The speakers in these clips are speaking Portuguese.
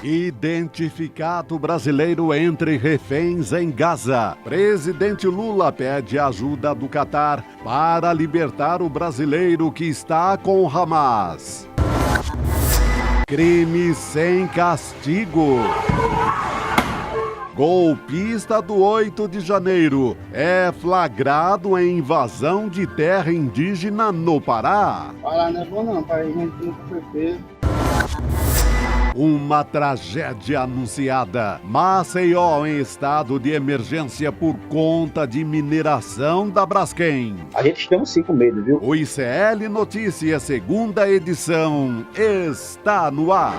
Identificado brasileiro entre reféns em Gaza. Presidente Lula pede ajuda do Catar para libertar o brasileiro que está com Hamas. Crime sem castigo. Golpista do 8 de janeiro é flagrado em invasão de terra indígena no Pará. Pará não é bom não, pai. A gente nunca foi preso. Uma tragédia anunciada. Maceió em estado de emergência por conta de mineração da Braskem. A gente estamos sim com medo, viu? O ICL Notícias, segunda edição, está no ar.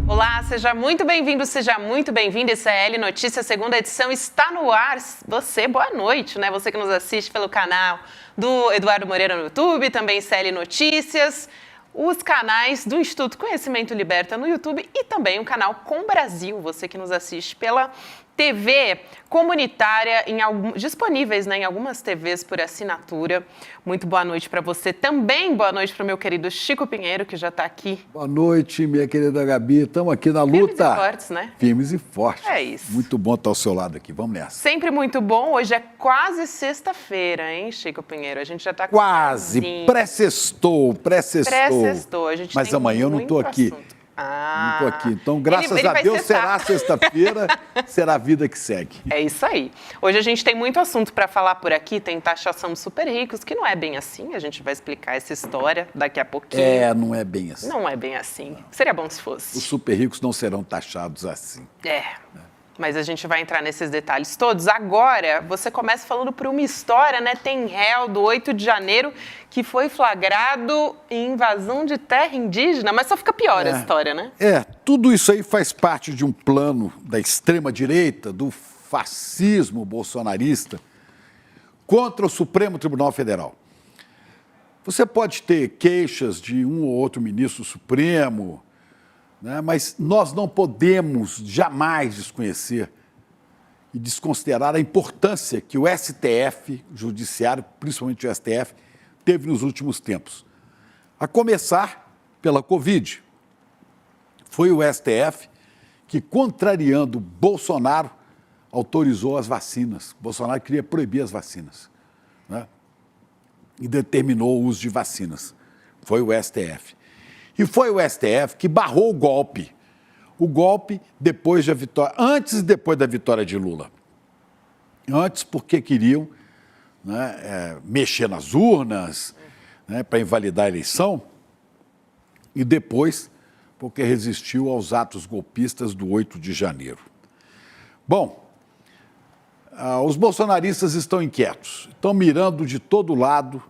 Olá, seja muito bem-vindo, seja muito bem-vinda. ICL Notícias, segunda edição, está no ar. Você, boa noite, né? Você que nos assiste pelo canal do Eduardo Moreira no YouTube, também ICL Notícias, os canais do Instituto Conhecimento Liberta no YouTube e também o canal Com Brasil, você que nos assiste pela TV comunitária, disponíveis, né, em algumas TVs por assinatura. Muito boa noite para você. Também boa noite para o meu querido Chico Pinheiro, que já está aqui. Boa noite, minha querida Gabi. Estamos aqui na luta. Firmes e fortes, né? Firmes e fortes. É isso. Muito bom estar ao seu lado aqui. Vamos nessa. Sempre muito bom. Hoje é quase sexta-feira, hein, Chico Pinheiro? A gente já está quase. Pré-sextou. Pré-sextou. A gente Mas tem amanhã eu não estou aqui. Assunto. Não estou aqui. Então, graças a Deus, será sexta-feira, será a vida que segue. É isso aí. Hoje a gente tem muito assunto para falar por aqui. Tem taxação dos super ricos, que não é bem assim. A gente vai explicar essa história daqui a pouquinho. Não é bem assim. Não é bem assim. Seria bom se fosse. Os super ricos não serão taxados assim. Mas a gente vai entrar nesses detalhes todos. Agora, você começa falando por uma história, né? Tem réu do 8 de janeiro que foi flagrado em invasão de terra indígena, mas só fica pior a história, né? Tudo isso aí faz parte de um plano da extrema-direita, do fascismo bolsonarista, contra o Supremo Tribunal Federal. Você pode ter queixas de um ou outro ministro supremo, né? Mas nós não podemos jamais desconhecer e desconsiderar a importância que o STF, o Judiciário, principalmente o STF, teve nos últimos tempos. A começar pela Covid. Foi o STF que, contrariando Bolsonaro, autorizou as vacinas. Bolsonaro queria proibir as vacinas, né? E determinou o uso de vacinas. Foi o STF. E foi o STF que barrou o golpe. O golpe depois da vitória, antes e depois da vitória de Lula. Antes porque queriam, né, mexer nas urnas, né, para invalidar a eleição. E depois porque resistiu aos atos golpistas do 8 de janeiro. Bom, os bolsonaristas estão inquietos, estão mirando de todo lado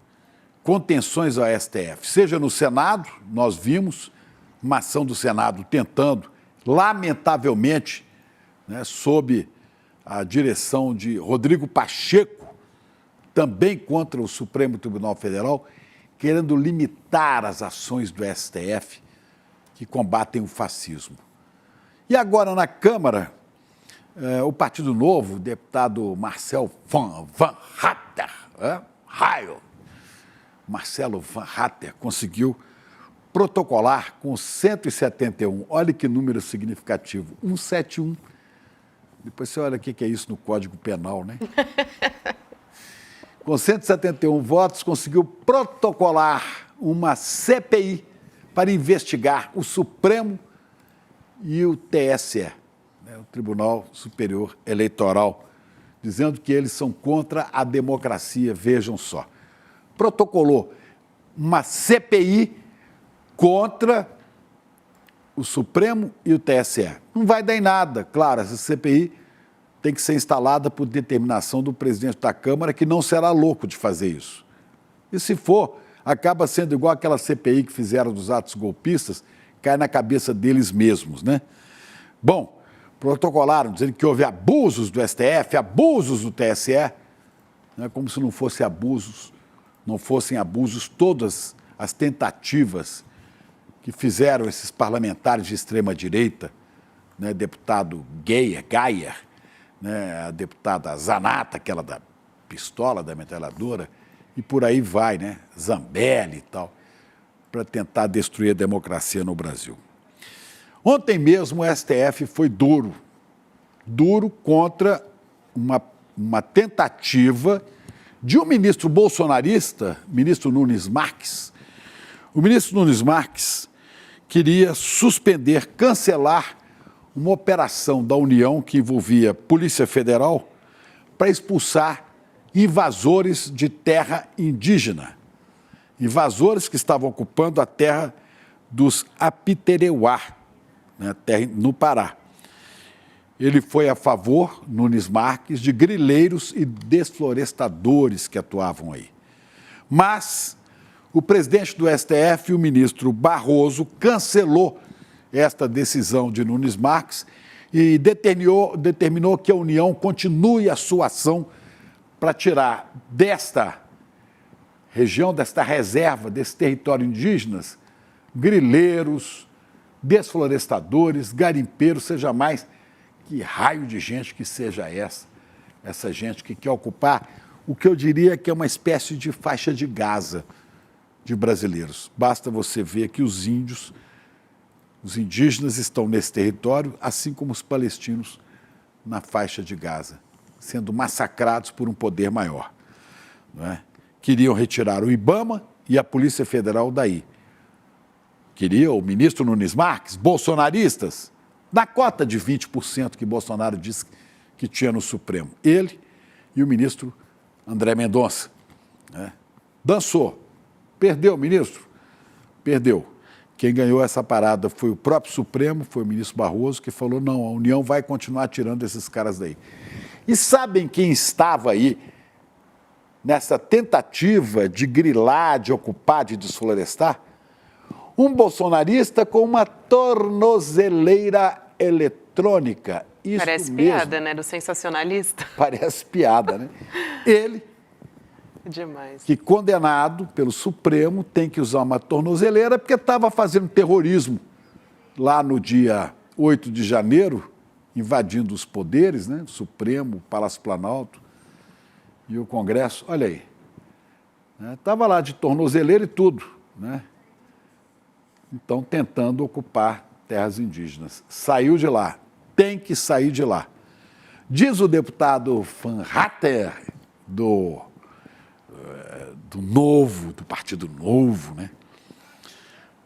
contenções ao STF, seja no Senado, nós vimos uma ação do Senado tentando, lamentavelmente, né, sob a direção de Rodrigo Pacheco, também contra o Supremo Tribunal Federal, querendo limitar as ações do STF que combatem o fascismo. E agora na Câmara, o Partido Novo, o deputado Marcelo Van Hatter, Marcelo Van Hatter conseguiu protocolar com 171, olha que número significativo, 171. Depois você olha o que é isso no Código Penal, né? Com 171 votos, conseguiu protocolar uma CPI para investigar o Supremo e o TSE, né, o Tribunal Superior Eleitoral, dizendo que eles são contra a democracia, vejam só. Protocolou uma CPI contra o Supremo e o TSE. Não vai dar em nada, claro, essa CPI tem que ser instalada por determinação do presidente da Câmara, que não será louco de fazer isso. E se for, acaba sendo igual aquela CPI que fizeram dos atos golpistas, cai na cabeça deles mesmos, né? Bom, protocolaram dizendo que houve abusos do STF, abusos do TSE, né, como se não fossem abusos todas as tentativas que fizeram esses parlamentares de extrema-direita, né, deputado Geyer, né, a deputada Zanata, aquela da pistola, da metralhadora, e por aí vai, né? Zambelli e tal, para tentar destruir a democracia no Brasil. Ontem mesmo o STF foi duro contra uma tentativa de um ministro bolsonarista, ministro Nunes Marques. O ministro Nunes Marques queria suspender, cancelar uma operação da União que envolvia Polícia Federal para expulsar invasores de terra indígena. Invasores que estavam ocupando a terra dos Apitereuá, né, terra no Pará. Ele foi a favor, Nunes Marques, de grileiros e desflorestadores que atuavam aí. Mas o presidente do STF, o ministro Barroso, cancelou esta decisão de Nunes Marques e determinou que a União continue a sua ação para tirar desta região, desta reserva, desse território indígenas, grileiros, desflorestadores, garimpeiros, seja mais que raio de gente que seja essa gente que quer ocupar o que eu diria que é uma espécie de faixa de Gaza de brasileiros. Basta você ver que os indígenas estão nesse território, assim como os palestinos na faixa de Gaza, sendo massacrados por um poder maior. Não é? Queriam retirar o IBAMA e a Polícia Federal daí. Queria o ministro Nunes Marques, bolsonaristas, na cota de 20% que Bolsonaro disse que tinha no Supremo. Ele e o ministro André Mendonça. Né? Dançou. Perdeu, ministro? Perdeu. Quem ganhou essa parada foi o próprio Supremo, foi o ministro Barroso, que falou, não, a União vai continuar tirando esses caras daí. E sabem quem estava aí nessa tentativa de grilar, de ocupar, de desflorestar? Um bolsonarista com uma tornozeleira eletrônica. Isso parece mesmo. Piada, né? Do sensacionalista. Parece piada, né? Ele, demais, que condenado pelo Supremo, tem que usar uma tornozeleira porque estava fazendo terrorismo lá no dia 8 de janeiro, invadindo os poderes, né? Supremo, Palácio Planalto e o Congresso. Olha aí. Estava lá de tornozeleira e tudo, né? Então, tentando ocupar terras indígenas. Saiu de lá. Tem que sair de lá. Diz o deputado Van Hatter, do Novo, do Partido Novo, né?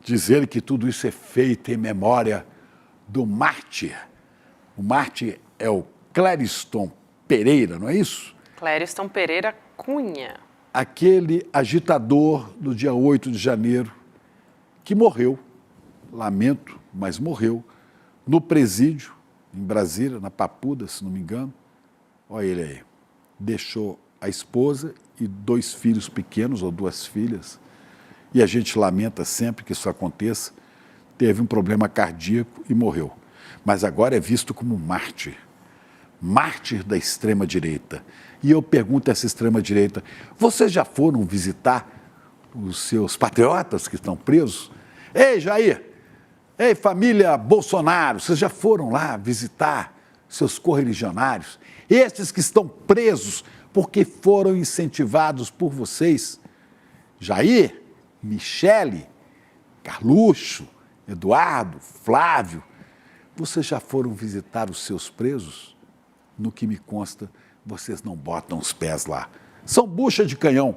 Diz ele que tudo isso é feito em memória do mártir. O mártir é o Clériston Pereira, não é isso? Clériston Pereira Cunha. Aquele agitador do dia 8 de janeiro, que morreu, lamento, mas morreu, no presídio, em Brasília, na Papuda, se não me engano. Olha ele aí. Deixou a esposa e 2 filhos pequenos, ou 2 filhas, e a gente lamenta sempre que isso aconteça. Teve um problema cardíaco e morreu. Mas agora é visto como mártir. Mártir da extrema-direita. E eu pergunto a essa extrema-direita, vocês já foram visitar os seus patriotas que estão presos? Ei, Jair! Ei, família Bolsonaro, vocês já foram lá visitar seus correligionários? Esses que estão presos porque foram incentivados por vocês? Jair, Michele, Carluxo, Eduardo, Flávio, vocês já foram visitar os seus presos? No que me consta, vocês não botam os pés lá. São bucha de canhão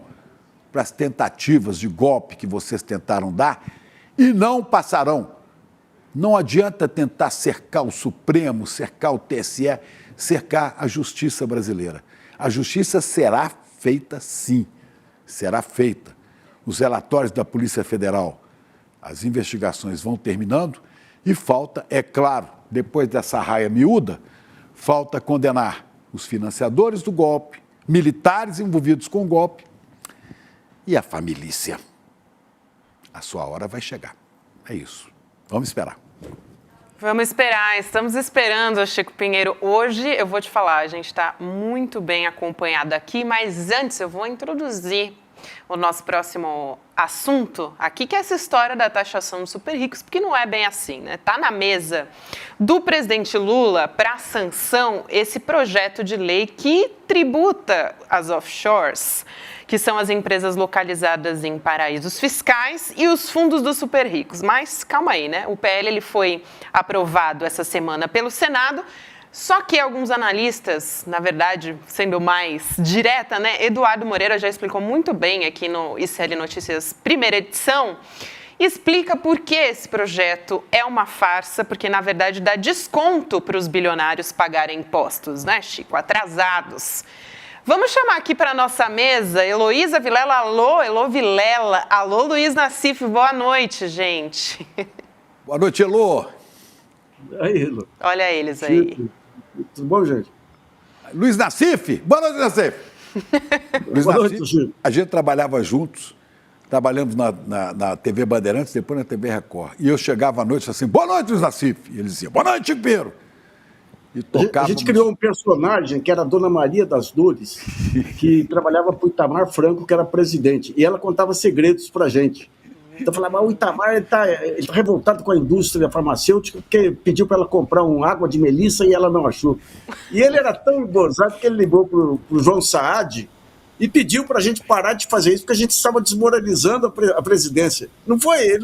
para as tentativas de golpe que vocês tentaram dar e não passarão. Não adianta tentar cercar o Supremo, cercar o TSE, cercar a justiça brasileira. A justiça será feita sim, será feita. Os relatórios da Polícia Federal, as investigações vão terminando e falta, é claro, depois dessa raia miúda, falta condenar os financiadores do golpe, militares envolvidos com o golpe e a família. A sua hora vai chegar. É isso. Vamos esperar. Vamos esperar, estamos esperando, Chico Pinheiro. Hoje eu vou te falar, a gente está muito bem acompanhado aqui, mas antes eu vou introduzir o nosso próximo assunto aqui, que é essa história da taxação dos super ricos, porque não é bem assim, né? Tá na mesa do presidente Lula para sanção esse projeto de lei que tributa as offshores, que são as empresas localizadas em paraísos fiscais e os fundos dos super ricos. Mas calma aí, né? O PL ele foi aprovado essa semana pelo Senado. Só que alguns analistas, na verdade, sendo mais direta, né? Eduardo Moreira já explicou muito bem aqui no ICL Notícias primeira edição, explica por que esse projeto é uma farsa, porque, na verdade, dá desconto para os bilionários pagarem impostos, né, Chico? Atrasados. Vamos chamar aqui para a nossa mesa Heloísa Vilela. Alô, Elô Vilela. Alô, Luiz Nassif. Boa noite, gente. Boa noite, Elô. Aí, Elô. Olha eles aí. Tudo bom, gente? Luiz Nassif. Boa noite, Nassif. Luiz Boa Nassif, noite, Chico. a gente trabalhava juntos, trabalhamos na TV Bandeirantes, depois na TV Record. E eu chegava à noite e falava assim, boa noite, Luiz Nassif. E ele dizia, boa noite, Chico Pinheiro. E A gente criou um personagem que era a Dona Maria das Dores, que trabalhava para o Itamar Franco, que era presidente. E ela contava segredos para a gente. Então falava, o Itamar ele tá revoltado com a indústria farmacêutica porque pediu para ela comprar uma água de melissa e ela não achou. E ele era tão embosado que ele ligou para o João Saad e pediu para a gente parar de fazer isso porque a gente estava desmoralizando a presidência. Não foi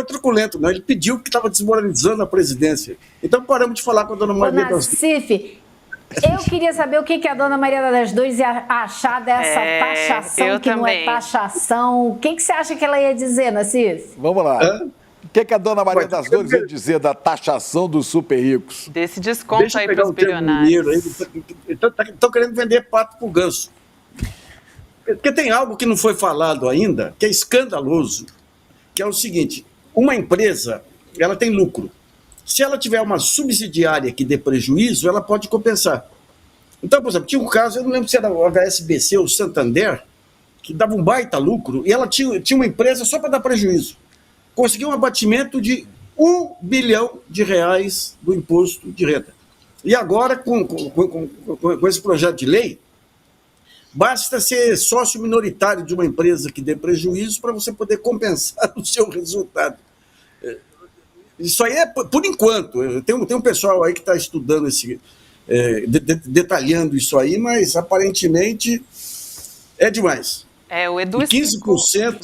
truculento, não. Ele pediu que estava desmoralizando a presidência. Então paramos de falar com a Dona Maria das Dores. Nassif, eu queria saber o que a Dona Maria das Dores ia achar dessa taxação, que não é taxação. O que você acha que ela ia dizer, Nassif? Vamos lá. O que a Dona Maria das Dores ia dizer da taxação dos super ricos? Desse desconto aí para os bilionários. Estão querendo vender pato pro ganso. Porque tem algo que não foi falado ainda, que é escandaloso, que é o seguinte, uma empresa, ela tem lucro. Se ela tiver uma subsidiária que dê prejuízo, ela pode compensar. Então, por exemplo, tinha um caso, eu não lembro se era o HSBC ou o Santander, que dava um baita lucro, e ela tinha uma empresa só para dar prejuízo. Conseguiu um abatimento de R$1 bilhão do imposto de renda. E agora, com esse projeto de lei, basta ser sócio minoritário de uma empresa que dê prejuízo para você poder compensar o seu resultado. Isso aí é por enquanto. Tem um pessoal aí que está estudando detalhando isso aí, mas aparentemente é demais. O Edu 15%,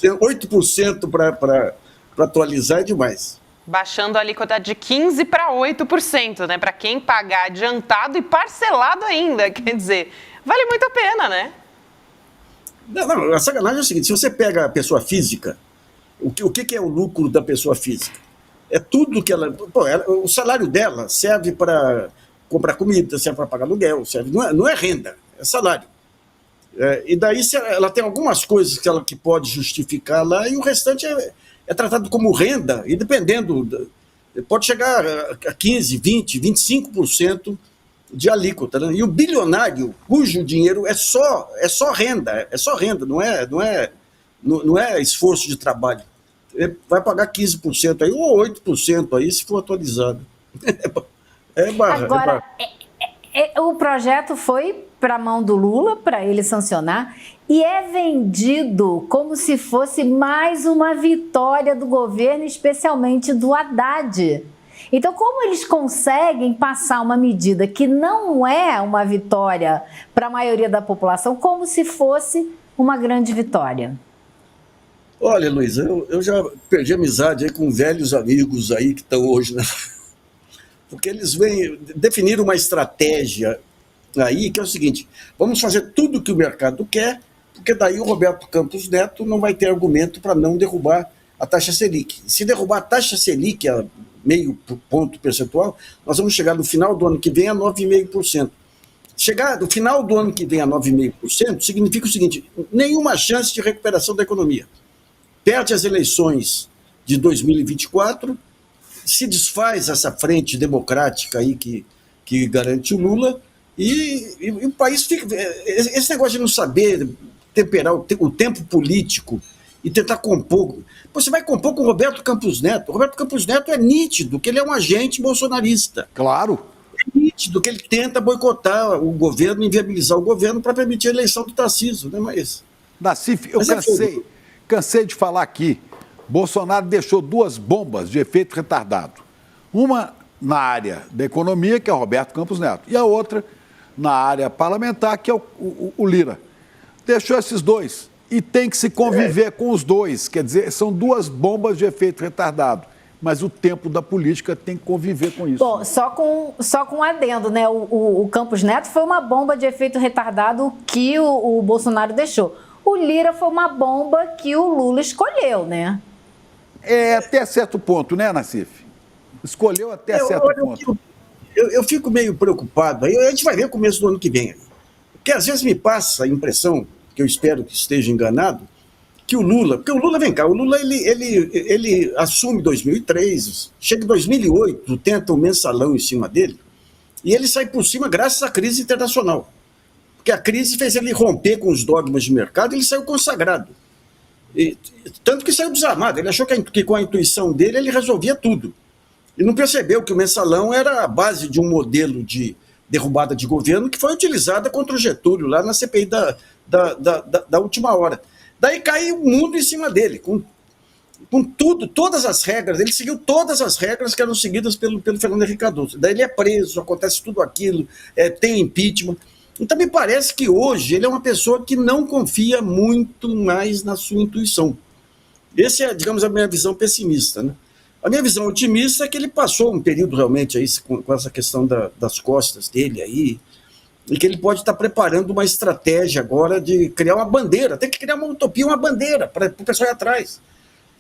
8% para atualizar é demais. Baixando a alíquota de 15% para 8%, né? Para quem pagar adiantado e parcelado ainda. Quer dizer, vale muito a pena, né? Não, a sacanagem é o seguinte, se você pega a pessoa física, o que é o lucro da pessoa física? É tudo que ela... o salário dela serve para comprar comida, serve para pagar aluguel, não é renda, é salário. E daí ela tem algumas coisas que pode justificar lá e o restante é tratado como renda, e dependendo, pode chegar a 15%, 20%, 25% de alíquota. Né? E o bilionário, cujo dinheiro é só renda, não é esforço de trabalho. Vai pagar 15% aí, ou 8% aí, se for atualizado. Agora, o projeto foi para a mão do Lula, para ele sancionar, e é vendido como se fosse mais uma vitória do governo, especialmente do Haddad. Então, como eles conseguem passar uma medida que não é uma vitória para a maioria da população, como se fosse uma grande vitória? Olha, Luísa, eu já perdi amizade aí com velhos amigos aí que estão hoje, né? Porque eles vêm definir uma estratégia aí que é o seguinte, vamos fazer tudo o que o mercado quer, porque daí o Roberto Campos Neto não vai ter argumento para não derrubar a taxa Selic. Se derrubar a taxa Selic a meio ponto percentual, nós vamos chegar no final do ano que vem a 9,5%. Chegar no final do ano que vem a 9,5% significa o seguinte, nenhuma chance de recuperação da economia. Perde as eleições de 2024, se desfaz essa frente democrática aí que garante o Lula, e o país fica... Esse negócio de não saber temperar o tempo político e tentar compor... Você vai compor com o Roberto Campos Neto. O Roberto Campos Neto é nítido, que ele é um agente bolsonarista. Claro. É nítido que ele tenta boicotar o governo, inviabilizar o governo para permitir a eleição do Tarcísio, né? Nassif, eu cansei de falar aqui. Bolsonaro deixou 2 bombas de efeito retardado. Uma na área da economia, que é o Roberto Campos Neto, e a outra na área parlamentar, que é o Lira. Deixou esses 2 e tem que se conviver com os 2. Quer dizer, são 2 bombas de efeito retardado. Mas o tempo da política tem que conviver com isso. Bom, só com um adendo, né? O Campos Neto foi uma bomba de efeito retardado que o Bolsonaro deixou. O Lira foi uma bomba que o Lula escolheu, né? Até certo ponto, né, Nassif? Escolheu até certo ponto. Eu fico meio preocupado. Aí a gente vai ver o começo do ano que vem. Porque às vezes me passa a impressão, que eu espero que esteja enganado, que o Lula, porque o Lula, vem cá, o Lula ele assume 2003, chega em 2008, tenta um mensalão em cima dele, e ele sai por cima graças à crise internacional. Porque a crise fez ele romper com os dogmas de mercado e ele saiu consagrado. Tanto que saiu desarmado, ele achou que com a intuição dele ele resolvia tudo. E não percebeu que o mensalão era a base de um modelo de derrubada de governo que foi utilizada contra o Getúlio lá na CPI da última hora. Daí caiu o mundo em cima dele, com tudo, todas as regras, ele seguiu todas as regras que eram seguidas pelo Fernando Henrique Cardoso. Daí ele é preso, acontece tudo aquilo, tem impeachment. Então me parece que hoje ele é uma pessoa que não confia muito mais na sua intuição. Essa é, digamos, a minha visão pessimista, né? A minha visão otimista é que ele passou um período realmente aí com essa questão das costas dele aí, e que ele pode estar preparando uma estratégia agora de criar uma bandeira, tem que criar uma utopia, uma bandeira para o pessoal ir atrás.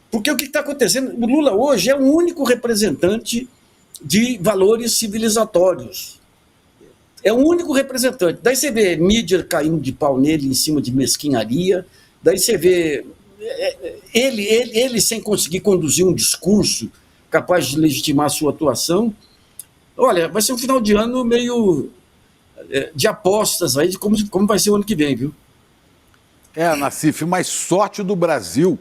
Porque o que está acontecendo, o Lula hoje é o único representante de valores civilizatórios. É o único representante. Daí você vê mídia caindo de pau nele em cima de mesquinharia, daí você vê ele sem conseguir conduzir um discurso capaz de legitimar a sua atuação. Olha, vai ser um final de ano meio de apostas aí de como vai ser o ano que vem, viu? Nassif, mas sorte do Brasil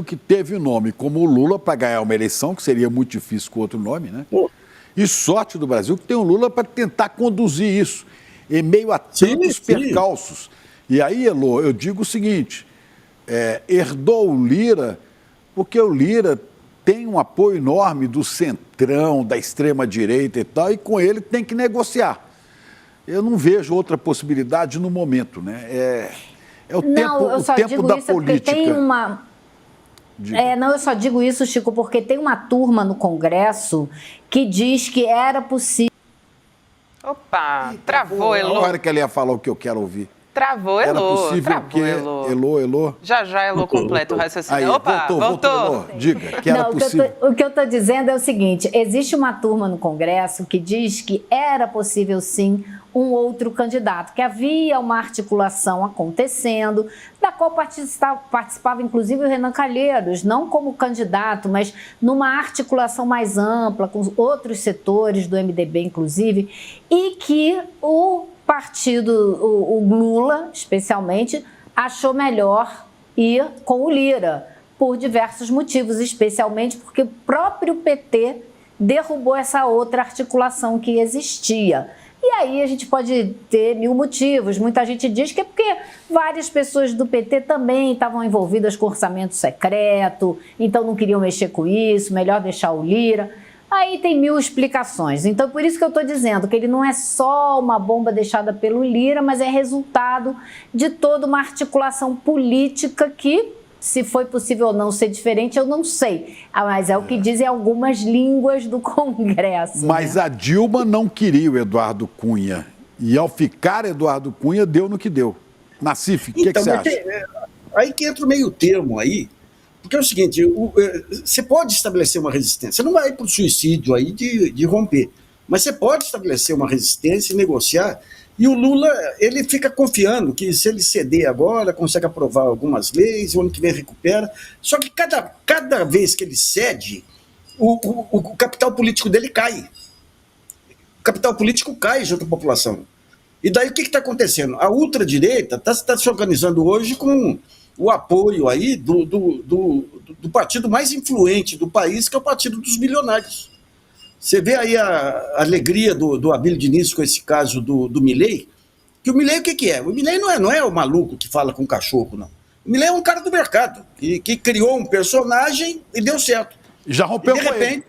que teve o nome como o Lula para ganhar uma eleição, que seria muito difícil com outro nome, né? E sorte do Brasil que tem o Lula para tentar conduzir isso, em meio a tantos percalços. E aí, Elô, eu digo o seguinte, herdou o Lira, porque o Lira tem um apoio enorme do centrão, da extrema-direita e tal, e com ele tem que negociar. Eu não vejo outra possibilidade no momento, né? O tempo da política. Tem uma... eu só digo isso, Chico, porque tem uma turma no Congresso que diz que era possível... Opa, travou, Elô. Agora que ela ia falar o que eu quero ouvir. Travou, Elô. Era possível que... Elô. Já, Elô, completa o raciocínio. Aí, Opa, voltou. Elô, diga, que era possível. O que eu estou dizendo é o seguinte, existe uma turma no Congresso que diz que era possível, sim, um outro candidato, que havia uma articulação acontecendo, da qual participava inclusive o Renan Calheiros, não como candidato, mas numa articulação mais ampla, com outros setores do MDB, inclusive, e que o partido, o Lula, especialmente, achou melhor ir com o Lira, por diversos motivos, especialmente porque o próprio PT derrubou essa outra articulação que existia. E aí a gente pode ter 1000 motivos. Muita gente diz que é porque várias pessoas do PT também estavam envolvidas com orçamento secreto, então não queriam mexer com isso, melhor deixar o Lira. Aí tem 1000 explicações. Então, por isso que eu estou dizendo que ele não é só uma bomba deixada pelo Lira, mas é resultado de toda uma articulação política que, se foi possível ou não ser diferente, eu não sei. Mas é o que dizem algumas línguas do Congresso. Mas né? A Dilma não queria o Eduardo Cunha. E ao ficar Eduardo Cunha, deu no que deu. Nassif, o que você acha? Aí que entra o meio termo aí. Porque é o seguinte, você pode estabelecer uma resistência. Você não vai para o suicídio aí de romper. Mas você pode estabelecer uma resistência e negociar. E o Lula, ele fica confiando que se ele ceder agora, consegue aprovar algumas leis, o ano que vem recupera. Só que cada vez que ele cede, o capital político dele cai. O capital político cai junto à população. E daí o que está acontecendo? A ultradireita está se organizando hoje com o apoio aí do partido mais influente do país, que é o Partido dos Bilionários. Você vê aí a alegria do Abílio Diniz com esse caso do Milei, que o Milei o que é? O Milei não é o maluco que fala com o cachorro, não. O Milei é um cara do mercado, que criou um personagem e deu certo. E já rompeu com ele.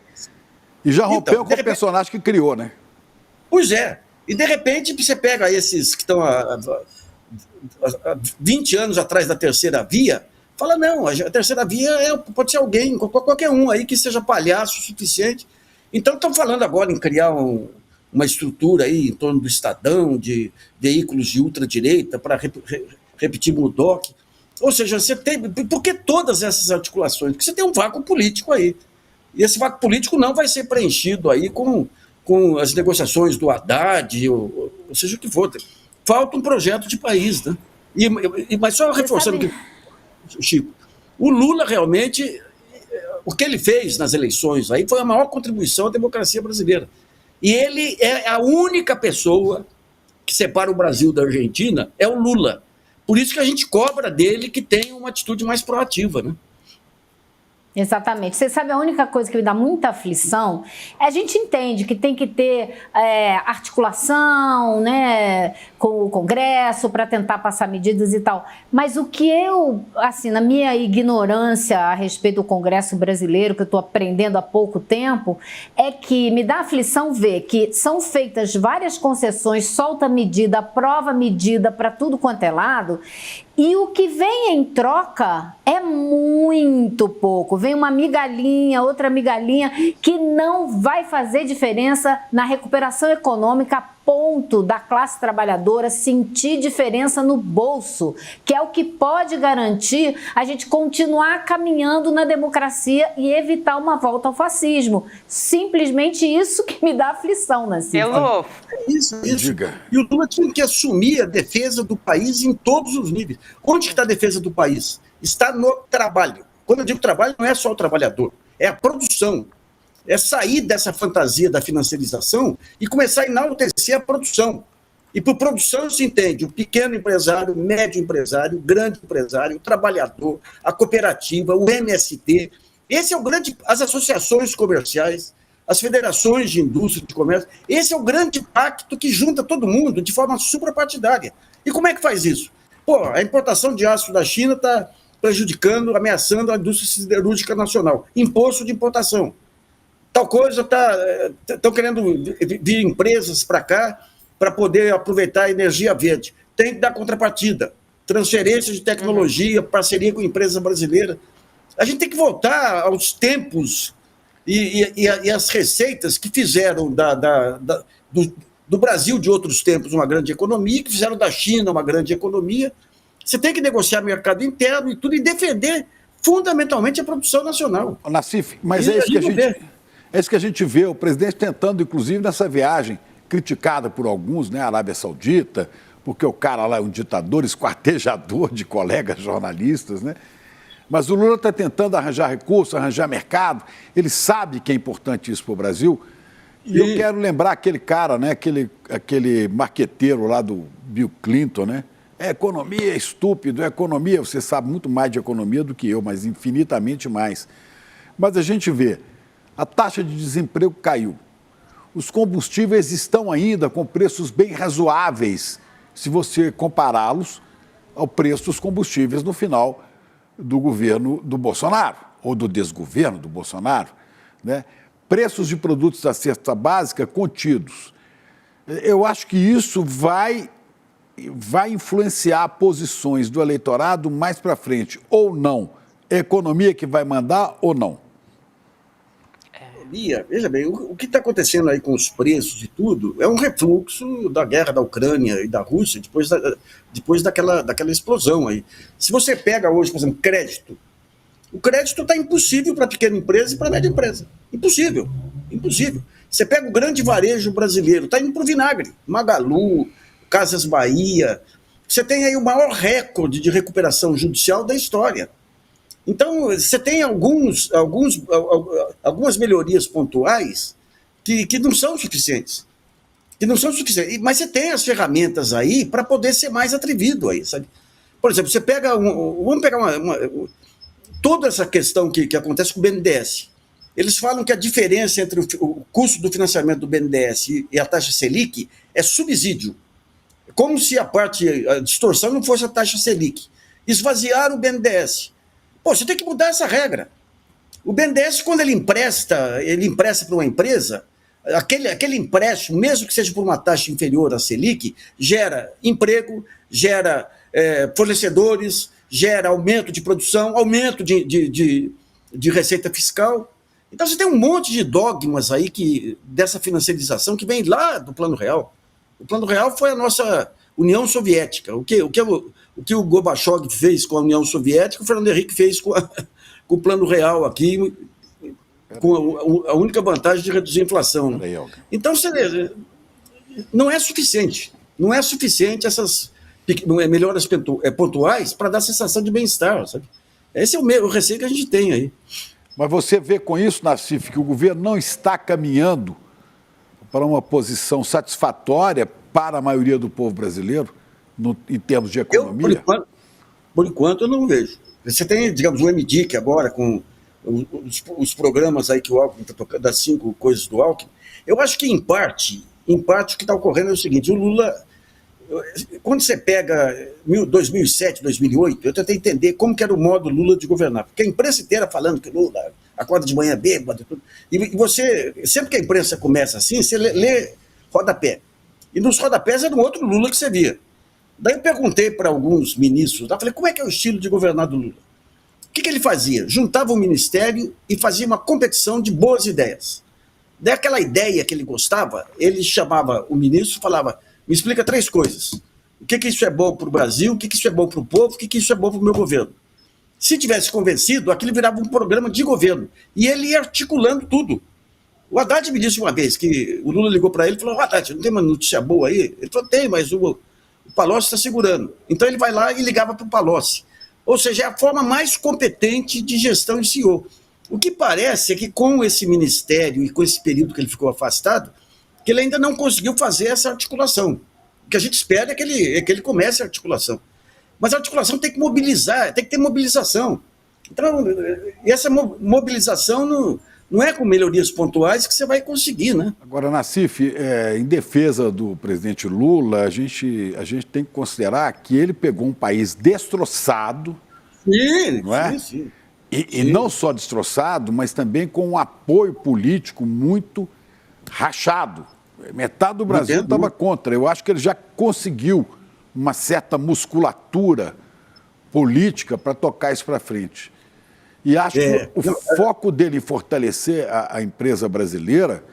E já rompeu com o personagem que criou, né? Pois é. E de repente você pega esses que estão há 20 anos atrás da terceira via, fala, não, a terceira via pode ser alguém, qualquer um aí que seja palhaço o suficiente. Então estão falando agora em criar uma estrutura aí em torno do Estadão, de veículos de ultradireita, para repetir Murdoch. Ou seja, você tem. Por que todas essas articulações? Porque você tem um vácuo político aí. E esse vácuo político não vai ser preenchido aí com as negociações do Haddad, ou seja o que for. Falta um projeto de país, né? Mas só reforçando que, Chico, o Lula realmente, o que ele fez nas eleições aí foi a maior contribuição à democracia brasileira. E ele é a única pessoa que separa o Brasil da Argentina, é o Lula. Por isso que a gente cobra dele que tenha uma atitude mais proativa, né? Exatamente. Você sabe, a única coisa que me dá muita aflição é a gente entende que tem que ter articulação, né, com o Congresso para tentar passar medidas e tal. Mas o que eu, assim, na minha ignorância a respeito do Congresso brasileiro, que eu estou aprendendo há pouco tempo, é que me dá aflição ver que são feitas várias concessões, solta medida, aprova medida para tudo quanto é lado, e o que vem em troca é muito pouco. Vem uma migalhinha, outra migalhinha, que não vai fazer diferença na recuperação econômica, a ponto da classe trabalhadora sentir diferença no bolso, que é o que pode garantir a gente continuar caminhando na democracia e evitar uma volta ao fascismo. Simplesmente isso que me dá aflição, Nancy. Isso. E o Lula tinha que assumir a defesa do país em todos os níveis. Onde está a defesa do país? Está no trabalho. Quando eu digo trabalho, não é só o trabalhador, é a produção. É sair dessa fantasia da financiarização e começar a enaltecer a produção. E por produção se entende o pequeno empresário, o médio empresário, o grande empresário, o trabalhador, a cooperativa, o MST. Esse é o grande... As associações comerciais, as federações de indústria e de comércio. Esse é o grande pacto que junta todo mundo de forma suprapartidária. E como é que faz isso? A importação de aço da China está prejudicando, ameaçando a indústria siderúrgica nacional. Imposto de importação. Tal coisa, estão querendo vir empresas para cá para poder aproveitar a energia verde. Tem que dar contrapartida. Transferência de tecnologia, parceria com empresas brasileiras. A gente tem que voltar aos tempos e as receitas que fizeram do Brasil de outros tempos uma grande economia, que fizeram da China uma grande economia. Você tem que negociar mercado interno e tudo, e defender fundamentalmente a produção nacional. Nassif, mas é isso que a gente vê, o presidente tentando, inclusive, nessa viagem, criticada por alguns, né, Arábia Saudita, porque o cara lá é um ditador, esquartejador de colegas jornalistas, né? Mas o Lula está tentando arranjar recursos, arranjar mercado, ele sabe que é importante isso para o Brasil. E eu quero lembrar aquele cara, né, aquele marqueteiro lá do Bill Clinton, né? Economia é estúpido, economia, você sabe muito mais de economia do que eu, mas infinitamente mais. Mas a gente vê, a taxa de desemprego caiu. Os combustíveis estão ainda com preços bem razoáveis, se você compará-los ao preço dos combustíveis no final do governo do Bolsonaro, ou do desgoverno do Bolsonaro, né? Preços de produtos da cesta básica contidos. Eu acho que isso vai influenciar posições do eleitorado mais para frente, ou não. É a economia que vai mandar ou não? Veja bem, o que está acontecendo aí com os preços e tudo é um refluxo da guerra da Ucrânia e da Rússia depois daquela explosão aí. Se você pega hoje, por exemplo, crédito, o crédito está impossível para pequena empresa e para média empresa. Impossível. Você pega o grande varejo brasileiro, está indo para o vinagre. Magalu, Casas Bahia. Você tem aí o maior recorde de recuperação judicial da história. Então, você tem algumas melhorias pontuais que não são suficientes. Mas você tem as ferramentas aí para poder ser mais atrevido aí, sabe? Por exemplo, você pega vamos pegar toda essa questão que acontece com o BNDES. Eles falam que a diferença entre o custo do financiamento do BNDES e a taxa Selic é subsídio. Como se a distorção não fosse a taxa Selic. Esvaziar o BNDES. Pô, você tem que mudar essa regra. O BNDES, quando ele empresta para uma empresa, aquele empréstimo, mesmo que seja por uma taxa inferior à Selic, gera emprego, gera fornecedores, gera aumento de produção, aumento de receita fiscal. Então você tem um monte de dogmas aí dessa financiarização que vem lá do Plano Real. O Plano Real foi a nossa União Soviética. O que o Gorbachev fez com a União Soviética, o Fernando Henrique fez com o Plano Real aqui, com a única vantagem de reduzir a inflação. Então, não é suficiente. Não é suficiente essas melhoras pontuais para dar sensação de bem-estar, sabe? Esse é o receio que a gente tem aí. Mas você vê com isso, Nassif, que o governo não está caminhando para uma posição satisfatória para a maioria do povo brasileiro, em termos de economia? Por enquanto, eu não vejo. Você tem, digamos, o MDIC agora, com os programas aí que o Alckmin está tocando, das 5 coisas do Alckmin. Eu acho que, em parte, o que está ocorrendo é o seguinte: o Lula, quando você pega 2007, 2008, eu tentei entender como que era o modo Lula de governar, porque a imprensa inteira falando que Lula acorda de manhã bêbado, e você, sempre que a imprensa começa assim, você lê rodapé, e nos rodapés era um outro Lula que você via. Daí eu perguntei para alguns ministros, falei, como é que é o estilo de governar do Lula? O que ele fazia? Juntava o ministério e fazia uma competição de boas ideias. Daí aquela ideia que ele gostava, ele chamava o ministro e falava: me explica 3 coisas. O que isso é bom para o Brasil, o que isso é bom para o povo, o que isso é bom para o meu governo. Se tivesse convencido, aquilo virava um programa de governo. E ele ia articulando tudo. O Haddad me disse uma vez que o Lula ligou para ele e falou: Haddad, não tem uma notícia boa aí? Ele falou: tem, mas o Palocci está segurando. Então ele vai lá e ligava para o Palocci. Ou seja, é a forma mais competente de gestão de CEO. O que parece é que com esse ministério e com esse período que ele ficou afastado, que ele ainda não conseguiu fazer essa articulação. O que a gente espera é que ele comece a articulação. Mas a articulação tem que mobilizar, tem que ter mobilização. Então, essa mobilização não é com melhorias pontuais que você vai conseguir, né? Agora, Nassif, em defesa do presidente Lula, a gente tem que considerar que ele pegou um país destroçado, sim, não é? Sim. E não só destroçado, mas também com um apoio político muito rachado. Metade do Brasil estava contra. Eu acho que ele já conseguiu uma certa musculatura política para tocar isso para frente. E acho que o foco dele em fortalecer a empresa brasileira,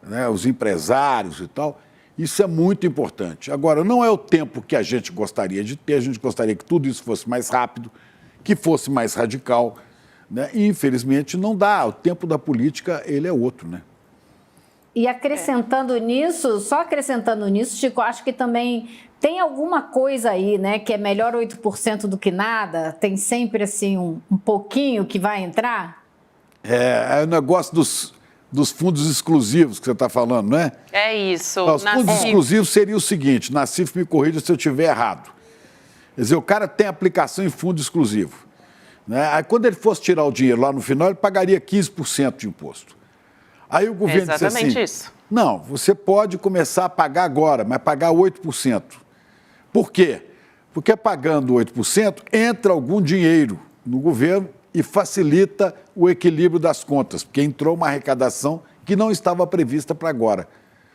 né, os empresários e tal, isso é muito importante. Agora, não é o tempo que a gente gostaria de ter, a gente gostaria que tudo isso fosse mais rápido, que fosse mais radical, né? E, infelizmente, não dá. O tempo da política, ele é outro, né? E acrescentando nisso, Chico, acho que também tem alguma coisa aí, né, que é melhor 8% do que nada? Tem sempre, assim, um pouquinho que vai entrar? É o negócio dos fundos exclusivos que você está falando, não é? É isso. Os fundos exclusivos seria o seguinte, Nassif, me corrija se eu estiver errado. Quer dizer, o cara tem aplicação em fundo exclusivo, né? Aí, quando ele fosse tirar o dinheiro lá no final, ele pagaria 15% de imposto. Aí o governo disse assim, isso. Não, você pode começar a pagar agora, mas pagar 8%. Por quê? Porque pagando 8%, entra algum dinheiro no governo e facilita o equilíbrio das contas, porque entrou uma arrecadação que não estava prevista para agora.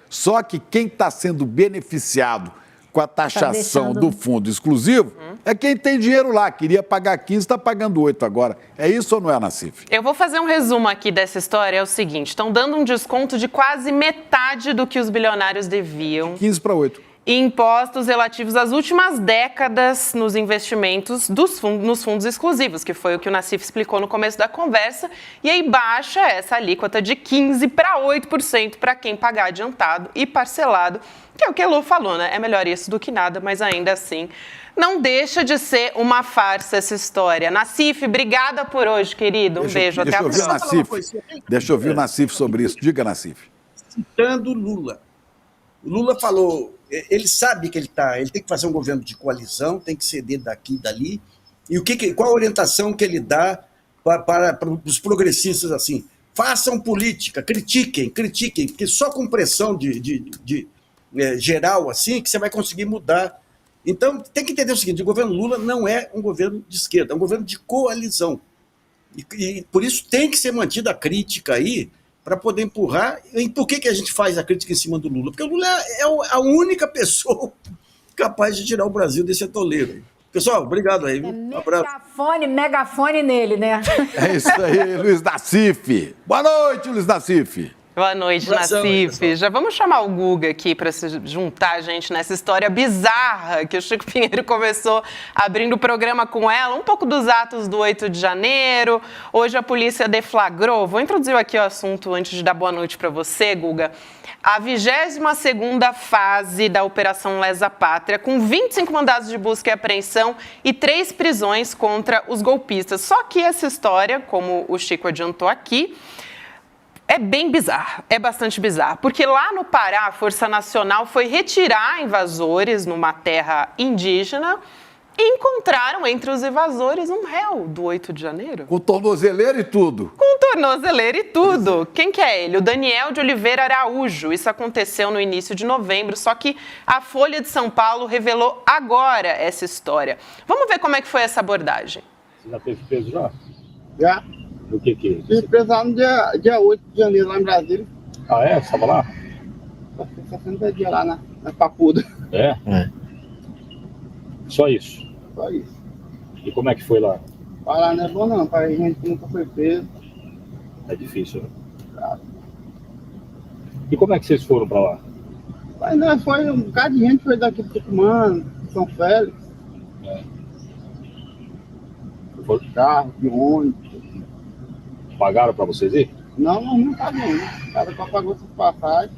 Só que quem está sendo beneficiado com a taxação do fundo exclusivo é quem tem dinheiro lá. Queria pagar 15, está pagando 8 agora. É isso ou não é, Nassif? Eu vou fazer um resumo aqui dessa história. É o seguinte, estão dando um desconto de quase metade do que os bilionários deviam. 15 para 8. Impostos relativos às últimas décadas nos investimentos nos fundos exclusivos, que foi o que o Nassif explicou no começo da conversa, e aí baixa essa alíquota de 15% para 8% para quem pagar adiantado e parcelado, que é o que a Lu falou, né? É melhor isso do que nada, mas ainda assim não deixa de ser uma farsa essa história. Nassif, obrigada por hoje, querido. Um beijo, até a próxima. Deixa eu ouvir o Nassif sobre isso. Diga, Nassif. Citando Lula. O Lula falou, ele sabe que ele tem que fazer um governo de coalizão, tem que ceder daqui e dali. E qual a orientação que ele dá para os progressistas assim? Façam política, critiquem, porque só com pressão geral assim que você vai conseguir mudar. Então, tem que entender o seguinte, o governo Lula não é um governo de esquerda, é um governo de coalizão. E por isso tem que ser mantida a crítica aí, para poder empurrar. E por que a gente faz a crítica em cima do Lula? Porque o Lula é a única pessoa capaz de tirar o Brasil desse atoleiro aí. Pessoal, obrigado aí. Um abraço. Megafone nele, né? É isso aí, Luiz Nassif. Boa noite, Luiz Nassif. Boa noite, Nassif. Já vamos chamar o Guga aqui para se juntar a gente nessa história bizarra que o Chico Pinheiro começou abrindo o programa com ela, um pouco dos atos do 8 de janeiro. Hoje a polícia deflagrou, vou introduzir aqui o assunto antes de dar boa noite para você, Guga, a 22ª fase da Operação Lesa Pátria, com 25 mandados de busca e apreensão e 3 prisões contra os golpistas. Só que essa história, como o Chico adiantou aqui, é bem bizarro, é bastante bizarro, porque lá no Pará, a Força Nacional foi retirar invasores numa terra indígena e encontraram entre os invasores um réu do 8 de janeiro. Com tornozeleira e tudo. Com tornozeleira e tudo. Quem que é ele? O Daniel de Oliveira Araújo. Isso aconteceu no início de novembro, só que a Folha de São Paulo revelou agora essa história. Vamos ver como é que foi essa abordagem. Você já teve preso já? Já. O que que? Fui preso lá no dia 8 de janeiro, lá em Brasília. Ah, é? Você estava lá? Passei 60 dias lá na Papuda. É? Só isso? Só isso. E como é que foi lá? Lá não é bom não, pai. A gente nunca foi preso. É difícil, né? Claro. E como é que vocês foram para lá? Mas não, foi um bocado de gente, foi daqui do Tucumã, São Félix. Foi? Carro, de ônibus. Pagaram para vocês ir? Não pagou, né? Cada qual pagou suas passagens.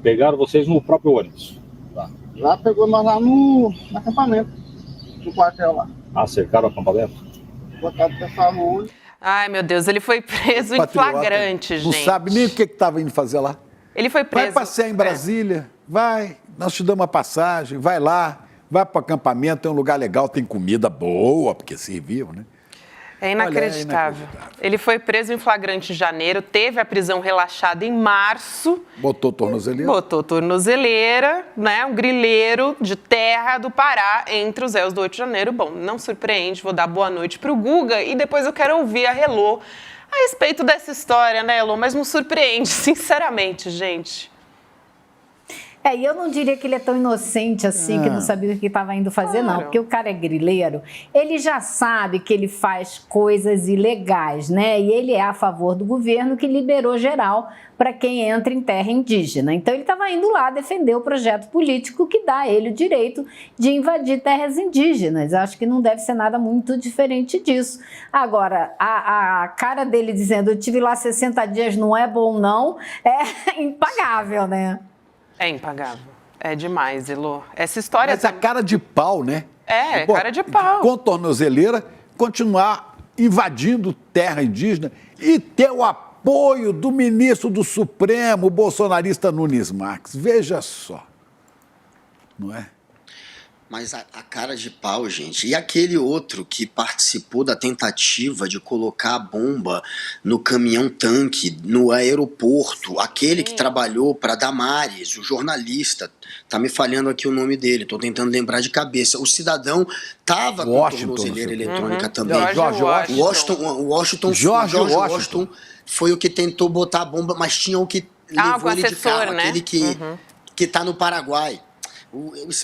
Pegaram vocês no próprio ônibus? Tá. Lá pegou nós lá no acampamento, no quartel lá. Ah, cercaram o acampamento? Botaram o pessoal no ônibus. Ai, meu Deus, ele foi preso em flagrante, Não gente. sabe nem o que estava indo fazer lá. Ele foi preso. Vai passear em Brasília, vai, nós te damos uma passagem, vai lá, vai para o acampamento, é um lugar legal, tem comida boa, porque serviu, né? É inacreditável. Ele foi preso em flagrante em janeiro, teve a prisão relaxada em março. Botou tornozeleira? Botou tornozeleira, né? Um grileiro de terra do Pará entre os réus do 8 de janeiro. Bom, não surpreende, vou dar boa noite para o Guga e depois eu quero ouvir a Helô a respeito dessa história, né, Helô? Mas não surpreende, sinceramente, gente. E eu não diria que ele é tão inocente assim, que não sabia o que estava indo fazer, não. Porque o cara é grileiro, ele já sabe que ele faz coisas ilegais, né? E ele é a favor do governo que liberou geral para quem entra em terra indígena. Então ele estava indo lá defender o projeto político que dá a ele o direito de invadir terras indígenas. Acho que não deve ser nada muito diferente disso. Agora, a cara dele dizendo eu tive lá 60 dias, não é bom não, é impagável, né? É impagável. É demais, Elô. Essa história... Mas a cara de pau, né? Cara de pau. Com tornozeleira, continuar invadindo terra indígena e ter o apoio do ministro do Supremo, o bolsonarista Nunes Marques. Veja só. Não é? Mas a cara de pau, gente. E aquele outro que participou da tentativa de colocar a bomba no caminhão-tanque, no aeroporto, aquele que trabalhou para Damares, o jornalista, tá me falhando aqui o nome dele, tô tentando lembrar de cabeça. O cidadão tava com tornozeleira eletrônica também. George Washington foi o que tentou botar a bomba, mas tinha o que levou ele de carro, né? Aquele que tá no Paraguai.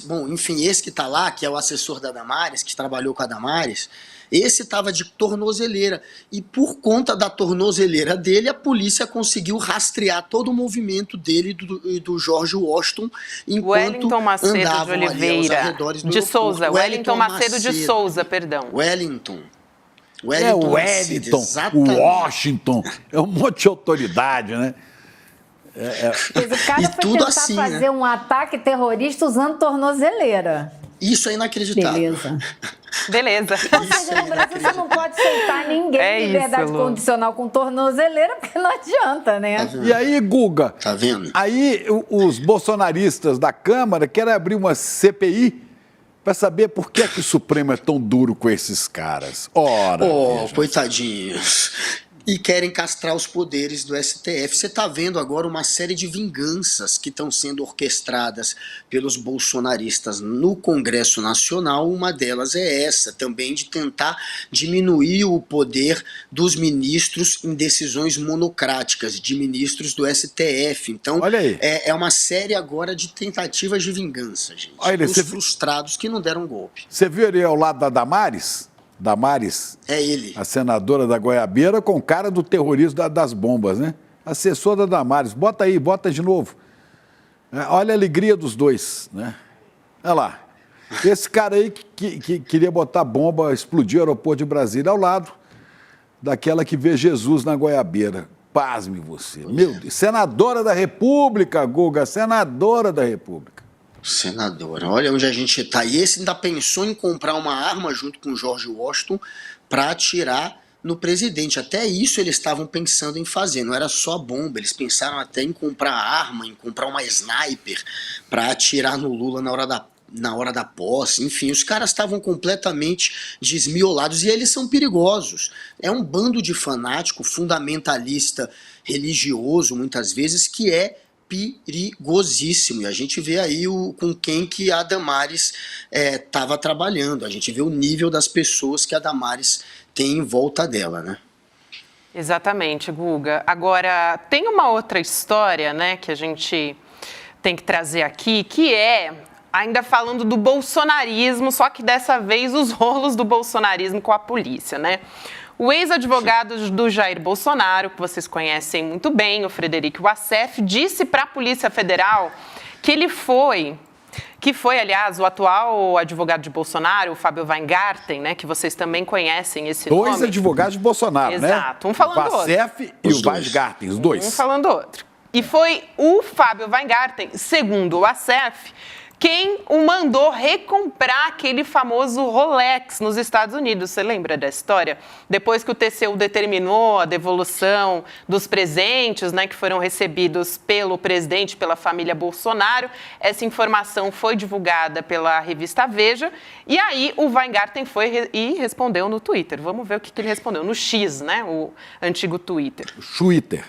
Bom, enfim, esse que está lá, que é o assessor da Damares, que trabalhou com a Damares, esse estava de tornozeleira. E por conta da tornozeleira dele, a polícia conseguiu rastrear todo o movimento dele e do George Washington enquanto Wellington Macedo andavam de Oliveira, ali aos arredores do de Souza. aeroporto. Wellington Macedo de Souza, perdão. Wellington, Wellington, Washington, é um monte de autoridade, né? Mas o cara foi tentar fazer um ataque terrorista usando tornozeleira. Isso é inacreditável. Beleza. Ou seja, no Brasil você não pode soltar ninguém de liberdade condicional com tornozeleira, porque não adianta, né? E aí, Guga? Tá vendo? Aí os bolsonaristas da Câmara querem abrir uma CPI para saber por que o Supremo é tão duro com esses caras. Ora, coitadinhos. e querem castrar os poderes do STF. Você está vendo agora uma série de vinganças que estão sendo orquestradas pelos bolsonaristas no Congresso Nacional. Uma delas é essa, também de tentar diminuir o poder dos ministros em decisões monocráticas, de ministros do STF. Então, é uma série agora de tentativas de vingança, gente. Os frustrados que não deram golpe. Você viu ali ao lado da Damares? Damares, é ele, a senadora da Goiabeira, com cara do terrorismo das bombas, né? Assessor da Damares, bota aí, bota de novo. Olha a alegria dos dois, né? Olha lá, esse cara aí que queria botar bomba, explodir o aeroporto de Brasília, ao lado daquela que vê Jesus na Goiabeira. Pasme você, meu Deus, senadora da República, Guga, senadora da República. Senadora, olha onde a gente está. E esse ainda pensou em comprar uma arma junto com o George Washington para atirar no presidente. Até isso eles estavam pensando em fazer, não era só bomba, eles pensaram até em comprar arma, em comprar uma sniper para atirar no Lula na hora da posse. Enfim, os caras estavam completamente desmiolados e eles são perigosos. É um bando de fanático, fundamentalista, religioso, muitas vezes, que é perigosíssimo, e a gente vê aí com quem que a Damares estava trabalhando, a gente vê o nível das pessoas que a Damares tem em volta dela, né? Exatamente, Guga. Agora, tem uma outra história, né, que a gente tem que trazer aqui, que é, ainda falando do bolsonarismo, só que dessa vez os rolos do bolsonarismo com a polícia, né? O ex-advogado do Jair Bolsonaro, que vocês conhecem muito bem, o Frederico Wassef, disse para a Polícia Federal que foi, aliás, o atual advogado de Bolsonaro, o Fábio Weingarten, né, que vocês também conhecem esse nome. Dois advogados de Bolsonaro, né? Exato, um falando do outro. O Wassef e o Weingarten, os dois. Um falando do outro. E foi o Fábio Weingarten, segundo o Wassef, quem o mandou recomprar aquele famoso Rolex nos Estados Unidos. Você lembra da história? Depois que o TCU determinou a devolução dos presentes, né, que foram recebidos pelo presidente, pela família Bolsonaro, essa informação foi divulgada pela revista Veja, e aí o Weingarten foi e respondeu no Twitter. Vamos ver o que ele respondeu. No X, né, o antigo Twitter. Twitter.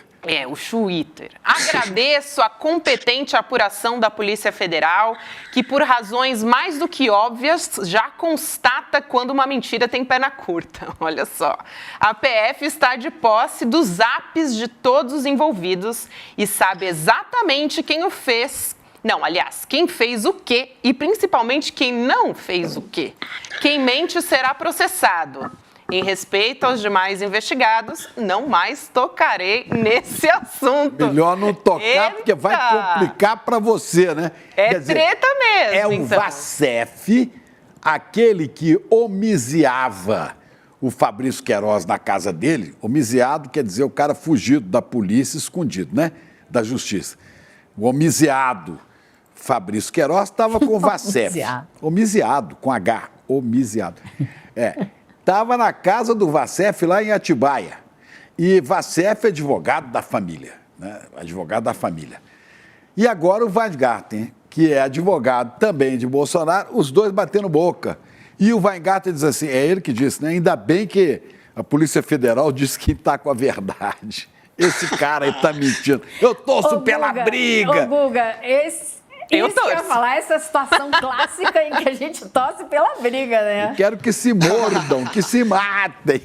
O Twitter. Agradeço a competente apuração da Polícia Federal, que por razões mais do que óbvias já constata quando uma mentira tem perna curta. Olha só. A PF está de posse dos apps de todos os envolvidos e sabe exatamente quem o fez. Não, aliás, quem fez o quê e principalmente quem não fez o quê. Quem mente será processado. Em respeito aos demais investigados, não mais tocarei nesse assunto. Melhor não tocar, porque vai complicar para você, né? Quer dizer, treta mesmo. É o Wassef, aquele que homiziava o Fabrício Queiroz na casa dele. Homiziado quer dizer o cara fugido da polícia, escondido, né? Da justiça. O homiziado Fabrício Queiroz estava com o Wassef. Homiziado, com H. Homiziado. Estava na casa do Wassef lá em Atibaia. E Wassef é advogado da família, né? Advogado da família. E agora o Weingarten, que é advogado também de Bolsonaro, os dois batendo boca. E o Weingarten diz assim, é ele que disse, né? Ainda bem que a Polícia Federal disse que está com a verdade. Esse cara aí está mentindo. Eu torço pela briga. Guga, isso que eu ia falar, essa situação clássica em que a gente torce pela briga, né? Eu quero que se mordam, que se matem.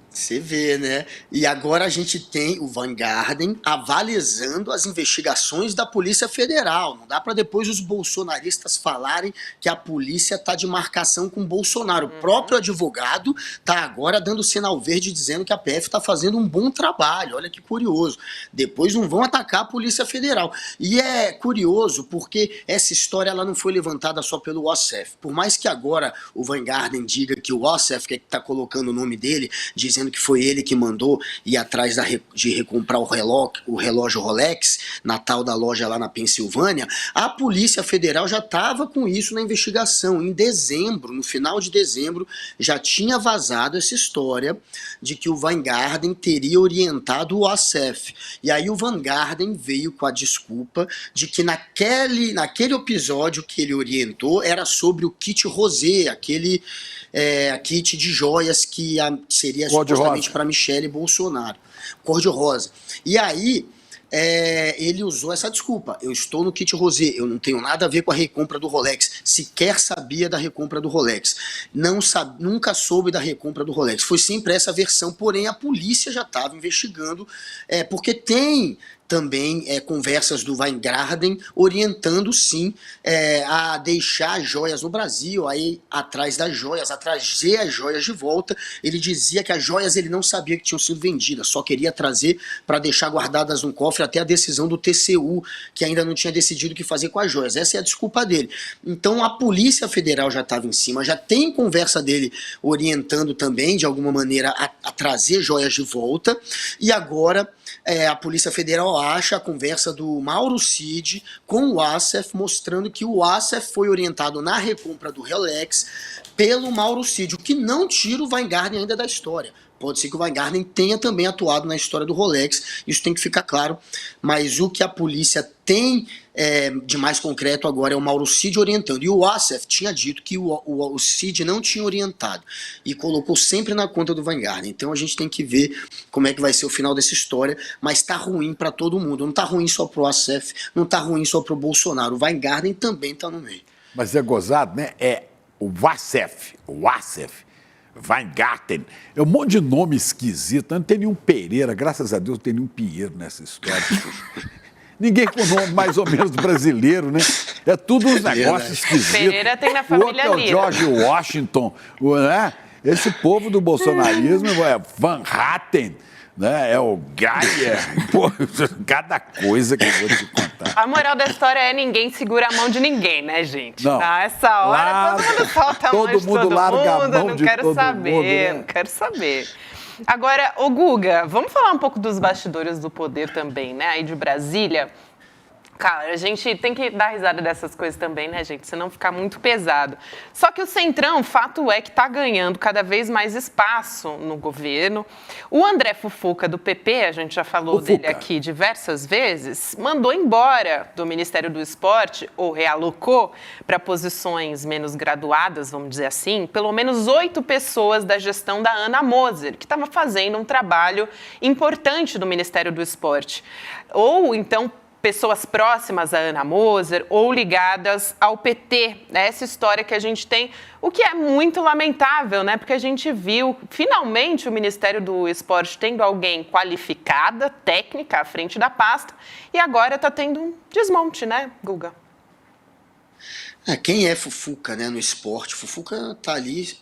Você vê, né? E agora a gente tem o Weingarten avalizando as investigações da Polícia Federal. Não dá para depois os bolsonaristas falarem que a polícia está de marcação com o Bolsonaro. O próprio advogado está agora dando sinal verde dizendo que a PF está fazendo um bom trabalho. Olha que curioso. Depois não vão atacar a Polícia Federal. E é curioso porque essa história ela não foi levantada só pelo Wassef. Por mais que agora o Weingarten diga que o Wassef, que está colocando o nome dele, dizendo que foi ele que mandou ir atrás de recomprar o relógio Rolex na tal da loja lá na Pensilvânia, a Polícia Federal já estava com isso na investigação. Em dezembro, no final de dezembro, já tinha vazado essa história de que o Weingarten teria orientado o Wassef. E aí o Weingarten veio com a desculpa de que naquele episódio que ele orientou era sobre o kit rosé, aquele kit de joias que seria supostamente para Michele Bolsonaro. Cor-de-rosa. E aí, ele usou essa desculpa. Eu estou no kit rosé, eu não tenho nada a ver com a recompra do Rolex. Sequer sabia da recompra do Rolex. Nunca soube da recompra do Rolex. Foi sempre essa versão, porém a polícia já estava investigando, porque tem também conversas do Weingarten orientando, sim, a deixar joias no Brasil, aí atrás das joias, a trazer as joias de volta. Ele dizia que as joias ele não sabia que tinham sido vendidas, só queria trazer para deixar guardadas num cofre até a decisão do TCU, que ainda não tinha decidido o que fazer com as joias. Essa é a desculpa dele. Então a Polícia Federal já estava em cima, já tem conversa dele orientando também, de alguma maneira, a trazer joias de volta, e agora a Polícia Federal acha a conversa do Mauro Cid com o Assef, mostrando que o Assef foi orientado na recompra do Rolex pelo Mauro Cid, o que não tira o Weingarten ainda da história. Pode ser que o Weingarten tenha também atuado na história do Rolex, isso tem que ficar claro, mas o que a polícia tem de mais concreto agora é o Mauro Cid orientando. E o Assef tinha dito que o Cid não tinha orientado e colocou sempre na conta do Weingarten. Então a gente tem que ver como é que vai ser o final dessa história, mas tá ruim para todo mundo. Não tá ruim só pro Assef, não tá ruim só pro Bolsonaro. O Weingarten também tá no meio. Mas é gozado, né? É o Assef, Weingarten, é um monte de nome esquisito. Não tem nenhum Pereira, graças a Deus não tem nenhum Pinheiro nessa história. Ninguém com nome mais ou menos brasileiro, né? É tudo uns negócios esquisitos. Pereira tem na família o outro é o George Washington, né? Esse povo do bolsonarismo é Van Hatten, né? É o Geyer. Pô, cada coisa que eu vou te contar. A moral da história é ninguém segura a mão de ninguém, né, gente? Não. Tá? Essa hora todo mundo solta a mão de todo mundo. Larga a mão não de quero todo saber, mundo, né? não quero saber. Agora, ô Guga, vamos falar um pouco dos bastidores do poder também, né? Aí de Brasília. Cara, a gente tem que dar risada dessas coisas também, né, gente? Senão fica muito pesado. Só que o Centrão, fato é que está ganhando cada vez mais espaço no governo. O André Fufuca, do PP, a gente já falou dele aqui diversas vezes, mandou embora do Ministério do Esporte, ou realocou para posições menos graduadas, vamos dizer assim, pelo menos 8 pessoas da gestão da Ana Moser, que estava fazendo um trabalho importante no Ministério do Esporte. Ou, então, pessoas próximas a Ana Moser ou ligadas ao PT. Essa história que a gente tem, o que é muito lamentável, né? Porque a gente viu, finalmente, o Ministério do Esporte tendo alguém qualificada, técnica, à frente da pasta, e agora está tendo um desmonte, né, Guga? Quem é Fufuca, né, no esporte? Fufuca tá ali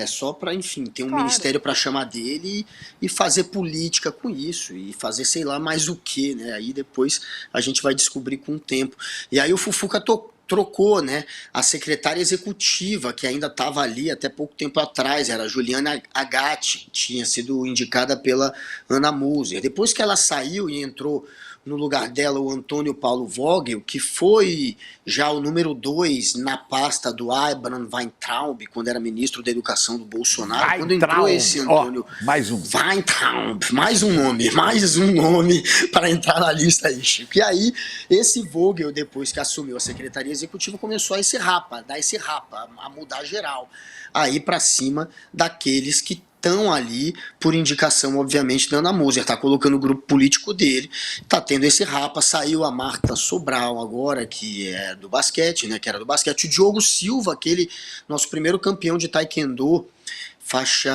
só para, enfim, ter um ministério para chamar dele e fazer política com isso, e fazer sei lá mais o que, né? Aí depois a gente vai descobrir com o tempo. E aí o Fufuca trocou, né, a secretária executiva, que ainda estava ali até pouco tempo atrás, era a Juliana Agatti, tinha sido indicada pela Ana Moser. Depois que ela saiu e entrou no lugar dela o Antônio Paulo Vogel, que foi já o número 2 na pasta do Abraham Weintraub, quando era ministro da Educação do Bolsonaro. Quando entrou esse Antônio... mais um. Weintraub, mais um nome para entrar na lista aí, Chico. E aí, esse Vogel, depois que assumiu a Secretaria Executiva, começou a dar esse rapa, a mudar geral, aí para cima daqueles que estão ali por indicação, obviamente, da Ana Moser, está colocando o grupo político dele, está tendo esse rapa. Saiu a Marta Sobral agora, que é do basquete, né, que era do basquete, o Diogo Silva, aquele nosso primeiro campeão de taekwondo, faixa,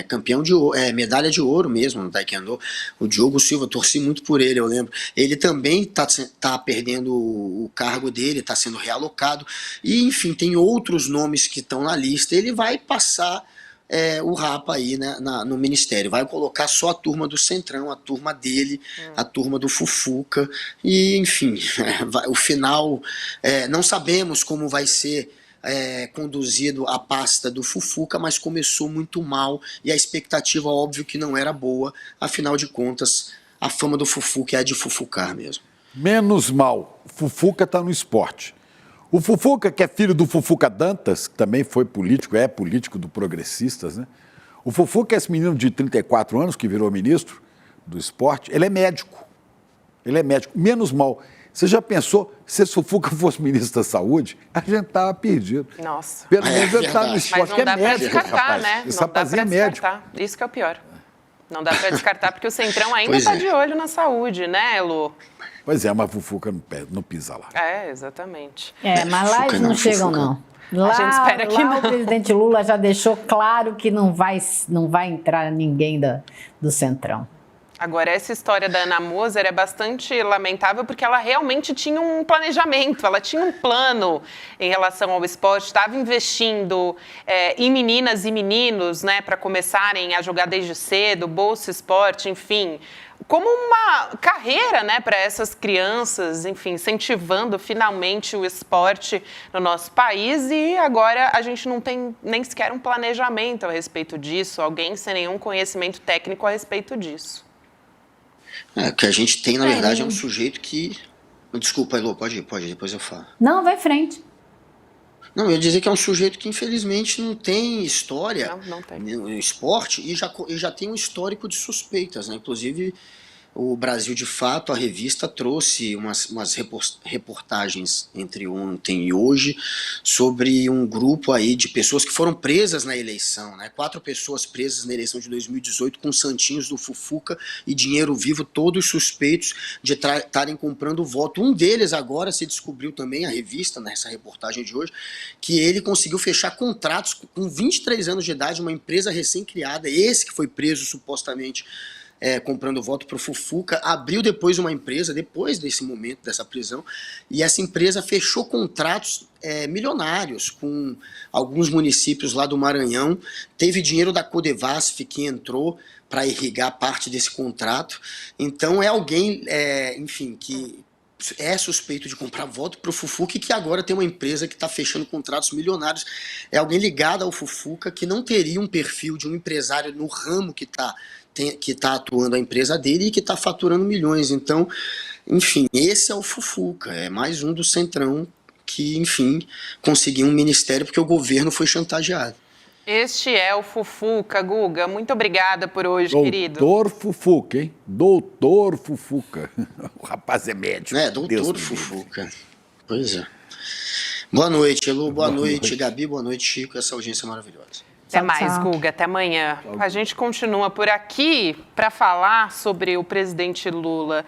campeão de medalha de ouro mesmo no taekwondo, o Diogo Silva, torci muito por ele, eu lembro. Ele também tá perdendo o cargo dele, está sendo realocado, e enfim, tem outros nomes que estão na lista. Ele vai passar o rapa aí, né, no ministério, vai colocar só a turma do Centrão, a turma dele, a turma do Fufuca, e enfim, o final, não sabemos como vai ser conduzido a pasta do Fufuca, mas começou muito mal, e a expectativa, óbvio, que não era boa. Afinal de contas, a fama do Fufuca é a de fufucar mesmo. Menos mal, Fufuca está no esporte. O Fufuca, que é filho do Fufuca Dantas, que também foi político, é político do Progressistas, né? O Fufuca é esse menino de 34 anos que virou ministro do esporte, ele é médico. Menos mal. Você já pensou, se esse Fufuca fosse ministro da Saúde, a gente estava perdido. Nossa. Pelo menos ele está no Mas esporte, não que é dá para médico, descartar, rapaz. né? Esse Não dá para rapazinho é médico. descartar. Isso que é o pior. Não dá para descartar porque o Centrão ainda Pois está é. de olho na saúde, né, Lu? Pois é, mas a Fufuca não pisa lá. É, exatamente. Mas lá eles não chegam, não. Lá, A gente espera que não. O presidente Lula já deixou claro que não vai entrar ninguém do Centrão. Agora, essa história da Ana Moser é bastante lamentável porque ela realmente tinha um planejamento, ela tinha um plano em relação ao esporte, estava investindo em meninas e meninos, né, para começarem a jogar desde cedo, Bolsa Esporte, enfim, como uma carreira, né, para essas crianças, enfim, incentivando finalmente o esporte no nosso país, e agora a gente não tem nem sequer um planejamento a respeito disso, alguém sem nenhum conhecimento técnico a respeito disso. O que a gente tem, na verdade, é um sujeito que... Desculpa, Elô, pode ir, depois eu falo. Não, vai em frente. Não, eu ia dizer que é um sujeito que, infelizmente, não tem história Não tem. no esporte e já tem um histórico de suspeitas, né? Inclusive, o Brasil de Fato, a revista, trouxe umas reportagens entre ontem e hoje sobre um grupo aí de pessoas que foram presas na eleição, né? 4 pessoas presas na eleição de 2018 com santinhos do Fufuca e dinheiro vivo, todos suspeitos de estarem comprando voto. Um deles agora se descobriu também, a revista, nessa reportagem de hoje, que ele conseguiu fechar contratos com 23 anos de idade, uma empresa recém-criada, esse que foi preso supostamente comprando voto para o Fufuca, abriu depois uma empresa, depois desse momento, dessa prisão, e essa empresa fechou contratos milionários com alguns municípios lá do Maranhão, teve dinheiro da Codevasf que entrou para irrigar parte desse contrato, então é alguém, enfim, que é suspeito de comprar voto para o Fufuca e que agora tem uma empresa que está fechando contratos milionários, é alguém ligado ao Fufuca que não teria um perfil de um empresário no ramo que está atuando a empresa dele e que está faturando milhões. Então, enfim, esse é o Fufuca, é mais um do Centrão que, enfim, conseguiu um ministério porque o governo foi chantageado. Este é o Fufuca, Guga. Muito obrigada por hoje, querido. Doutor Fufuca, hein? Doutor Fufuca. O rapaz é médico. Doutor Fufuca. Pois é. Boa noite, Elô. Boa noite, Gabi. Boa noite, Chico. Essa audiência maravilhosa. Até mais, Guga. Até amanhã. A gente continua por aqui para falar sobre o presidente Lula,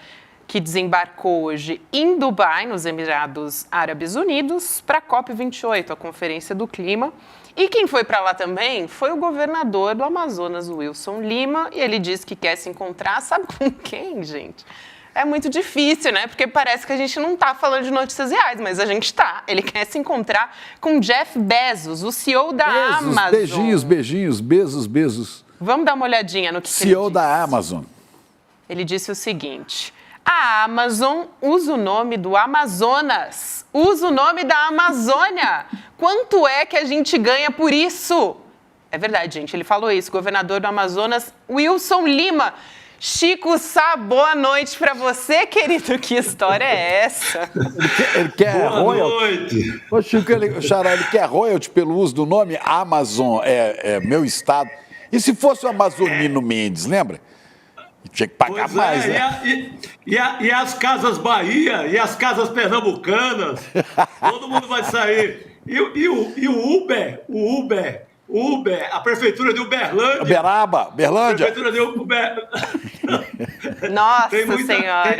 que desembarcou hoje em Dubai, nos Emirados Árabes Unidos, para a COP28, a Conferência do Clima. E quem foi para lá também foi o governador do Amazonas, Wilson Lima, e ele disse que quer se encontrar, sabe com quem, gente? É muito difícil, né? Porque parece que a gente não está falando de notícias reais, mas a gente está. Ele quer se encontrar com Jeff Bezos, o CEO da Amazon. Beijinhos, beijos. Vamos dar uma olhadinha no que ele disse. CEO da Amazon. Ele disse o seguinte: a Amazon usa o nome do Amazonas, usa o nome da Amazônia. Quanto é que a gente ganha por isso? É verdade, gente, ele falou isso, governador do Amazonas, Wilson Lima. Chico Sá, boa noite para você, querido. Que história é essa? Ele quer boa royalty. Noite. Ô, Chico, ele quer royalty pelo uso do nome Amazon, meu estado. E se fosse o Amazonino Mendes, lembra? Tinha que pagar mais, né? E as Casas Bahia, e as Casas Pernambucanas, todo mundo vai sair. E o Uber, a Prefeitura de Uberlândia. Berlândia. A Prefeitura de Uber... Nossa Senhora,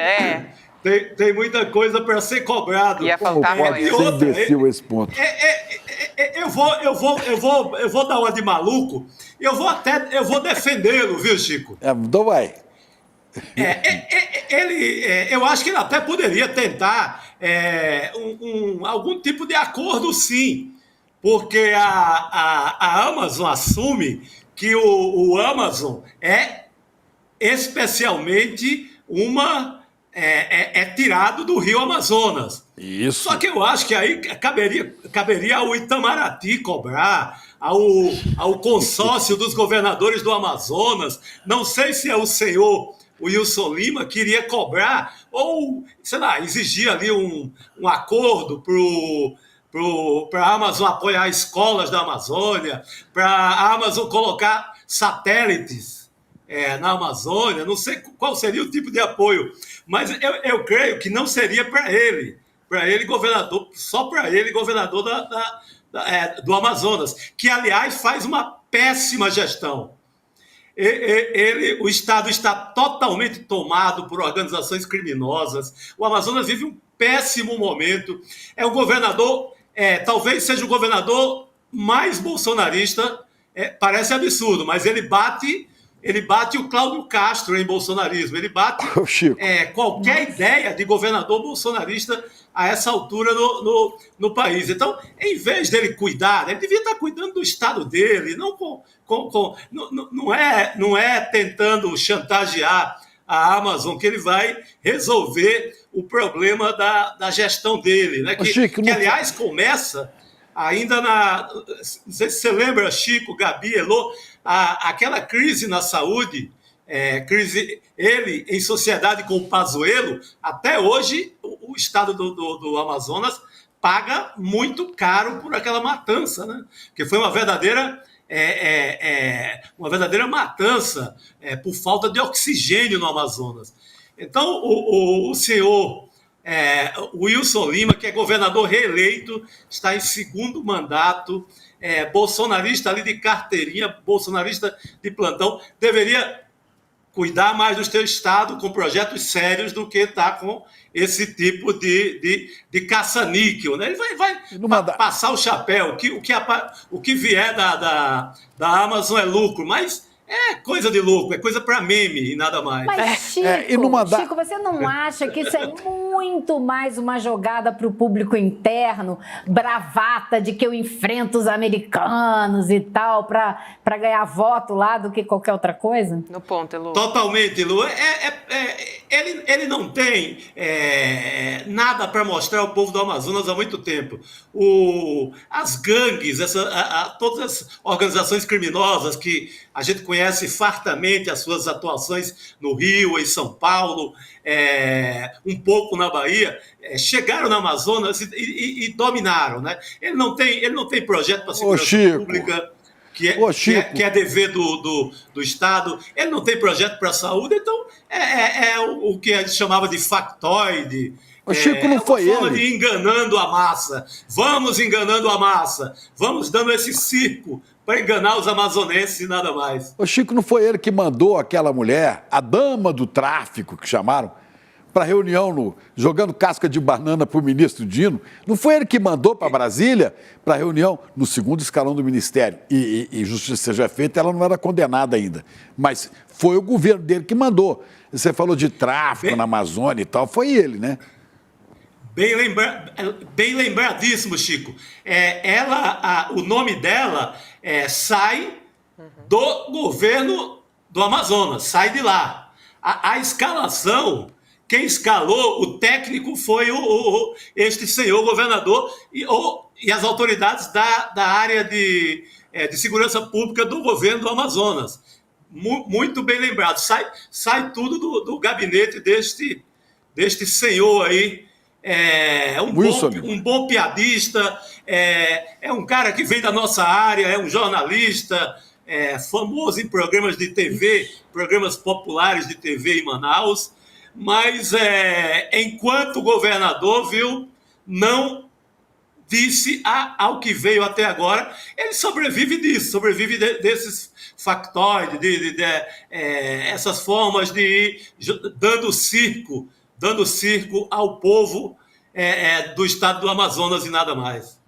Tem muita coisa para ser cobrado. Ia faltar imbecil esse ponto. Eu vou dar uma de maluco. Eu vou defendê-lo, viu, Chico? Então vai. Eu acho que ele até poderia tentar algum tipo de acordo, sim. Porque a Amazon assume que o Amazon é especialmente tirado do Rio Amazonas. Isso. Só que eu acho que aí caberia ao Itamaraty cobrar, ao consórcio dos governadores do Amazonas. Não sei se é o senhor Wilson Lima queria cobrar ou, sei lá, exigir ali um acordo para a Amazon apoiar escolas da Amazônia, para a Amazon colocar satélites na Amazônia, não sei qual seria o tipo de apoio, mas eu creio que não seria para ele governador, só para ele governador do Amazonas, que, aliás, faz uma péssima gestão. O Estado está totalmente tomado por organizações criminosas. O Amazonas vive um péssimo momento. É um governador, talvez seja o governador mais bolsonarista, parece absurdo, mas ele bate o Cláudio Castro em bolsonarismo, ele bate qualquer ideia de governador bolsonarista a essa altura no país. Então, em vez dele cuidar, ele devia estar cuidando do estado dele, não é tentando chantagear a Amazon que ele vai resolver o problema da gestão dele, né? Que aliás, começa ainda não sei se você lembra, Chico, Gabi, Elô, aquela crise na saúde, ele em sociedade com o Pazuello, até hoje o estado do Amazonas paga muito caro por aquela matança, né? Que foi uma verdadeira matança por falta de oxigênio no Amazonas. Então, o senhor Wilson Lima, que é governador reeleito, está em segundo mandato, bolsonarista ali de carteirinha, bolsonarista de plantão, deveria cuidar mais do seu estado com projetos sérios do que estar com esse tipo de caça-níquel, né? Ele vai passar o chapéu, o que vier da Amazon é lucro, mas é coisa de louco, é coisa para meme e nada mais. Mas, Chico, você não acha que isso é muito mais uma jogada para o público interno, bravata de que eu enfrento os americanos e tal, para ganhar voto lá, do que qualquer outra coisa? No ponto, Elu. Totalmente, Elu. Ele não tem nada para mostrar ao povo do Amazonas há muito tempo. As gangues, todas as organizações criminosas que a gente conhece fartamente, as suas atuações no Rio, em São Paulo, um pouco na Bahia, chegaram no Amazonas e dominaram, né? Ele não tem projeto para a segurança pública, que é dever do Estado. Ele não tem projeto para a saúde, então o que a gente chamava de factoide. O Chico não foi ele. De enganando a massa. Vamos enganando a massa. Vamos dando esse circo para enganar os amazonenses e nada mais. O Chico não foi ele que mandou aquela mulher, a dama do tráfico, que chamaram, para reunião, jogando casca de banana para o ministro Dino? Não foi ele que mandou para Brasília, para reunião, no segundo escalão do Ministério? E justiça seja feita, ela não era condenada ainda. Mas foi o governo dele que mandou. Você falou de tráfico na Amazônia e tal, foi ele, né? Bem lembradíssimo, Chico. O nome dela sai do governo do Amazonas, sai de lá. A escalação, quem escalou, o técnico foi este senhor governador e as autoridades da área de segurança pública do governo do Amazonas. Muito bem lembrado. Sai tudo do gabinete deste senhor aí. Um bom piadista, é um cara que vem da nossa área, é um jornalista, famoso em programas de TV, programas populares de TV em Manaus, mas enquanto governador, não disse ao que veio até agora. Ele sobrevive disso, sobrevive desses factoides, essas formas de ir dando circo ao povo do estado do Amazonas e nada mais.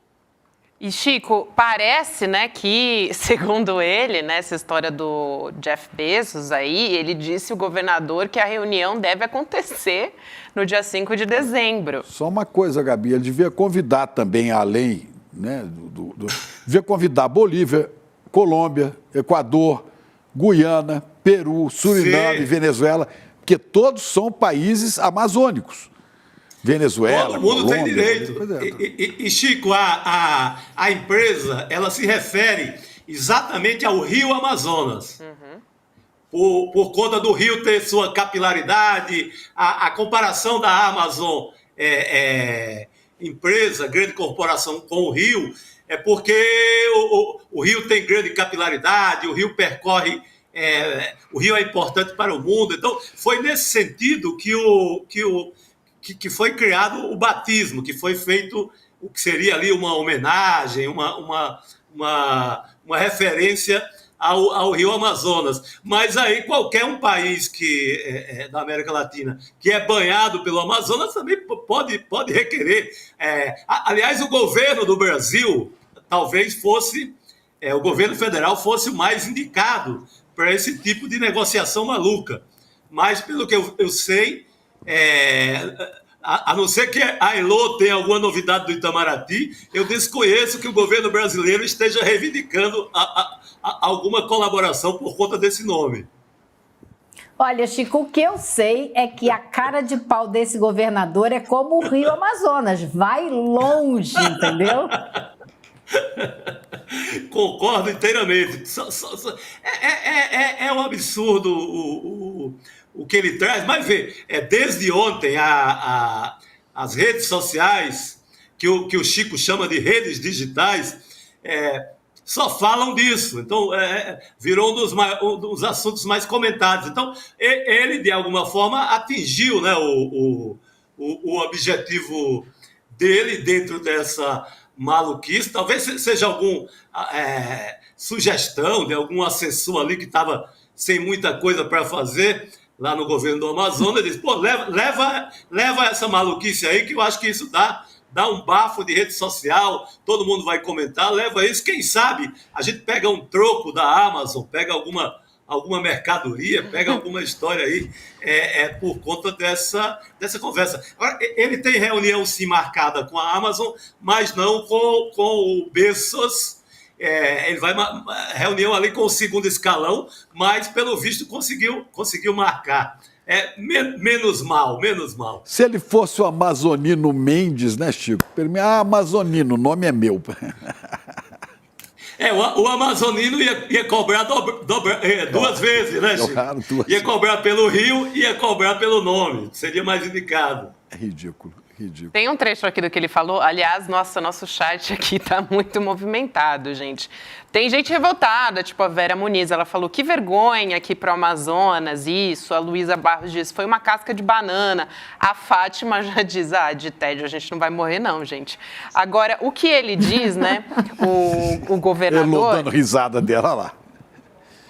E, Chico, parece, né, que, segundo ele, né, essa história do Jeff Bezos aí, ele disse ao governador que a reunião deve acontecer no dia 5 de dezembro. Só uma coisa, Gabi, ele devia convidar também, além, né, devia convidar Bolívia, Colômbia, Equador, Guiana, Peru, Suriname, Sim. Venezuela, porque todos são países amazônicos. Venezuela, todo mundo Colômbia, tem direito. E Chico, a empresa, ela se refere exatamente ao Rio Amazonas. Por conta do rio ter sua capilaridade, a comparação da Amazon, empresa, grande corporação, com o rio, é porque o rio tem grande capilaridade, o rio percorre o rio é importante para o mundo. Então, foi nesse sentido que foi criado o batismo, que foi feito o que seria ali uma homenagem, uma referência ao rio Amazonas. Mas aí qualquer um país da América Latina que é banhado pelo Amazonas também pode requerer. Aliás, o governo do Brasil talvez fosse, o governo federal fosse o mais indicado para esse tipo de negociação maluca. Mas, pelo que eu sei, a não ser que a Elô tenha alguma novidade do Itamaraty, eu desconheço que o governo brasileiro esteja reivindicando alguma colaboração por conta desse nome. Olha, Chico, o que eu sei é que a cara de pau desse governador é como o Rio Amazonas, vai longe, entendeu? Concordo inteiramente. É um absurdo o que ele traz, mas vê, desde ontem as redes sociais, que o Chico chama de redes digitais, só falam disso. Então, virou um dos assuntos mais comentados. Então, ele, de alguma forma, atingiu, né, o objetivo dele dentro dessa maluquice. Talvez seja alguma sugestão de algum assessor ali que estava sem muita coisa para fazer lá no governo do Amazonas. Ele disse, leva essa maluquice aí, que eu acho que isso dá um bafo de rede social, todo mundo vai comentar, leva isso. Quem sabe a gente pega um troco da Amazon, pega alguma mercadoria, pega alguma história aí, por conta dessa conversa. Agora, ele tem reunião sim marcada com a Amazon, mas não com o Bezos. Ele vai reunião ali com o segundo escalão, mas pelo visto conseguiu marcar. Menos mal. Se ele fosse o Amazonino Mendes, né, Chico? Amazonino, o nome é meu. O Amazonino ia cobrar duas vezes, né, Chico? Ia cobrar pelo rio e ia cobrar pelo nome. Seria mais indicado. É ridículo. Tem um trecho aqui do que ele falou. Aliás, nosso chat aqui tá muito movimentado, gente. Tem gente revoltada, tipo a Vera Muniz. Ela falou, que vergonha aqui pro Amazonas, isso. A Luísa Barros diz, foi uma casca de banana. A Fátima já diz, de tédio a gente não vai morrer não, gente. Agora, o que ele diz, né, o governador... Ele dando risada dela lá.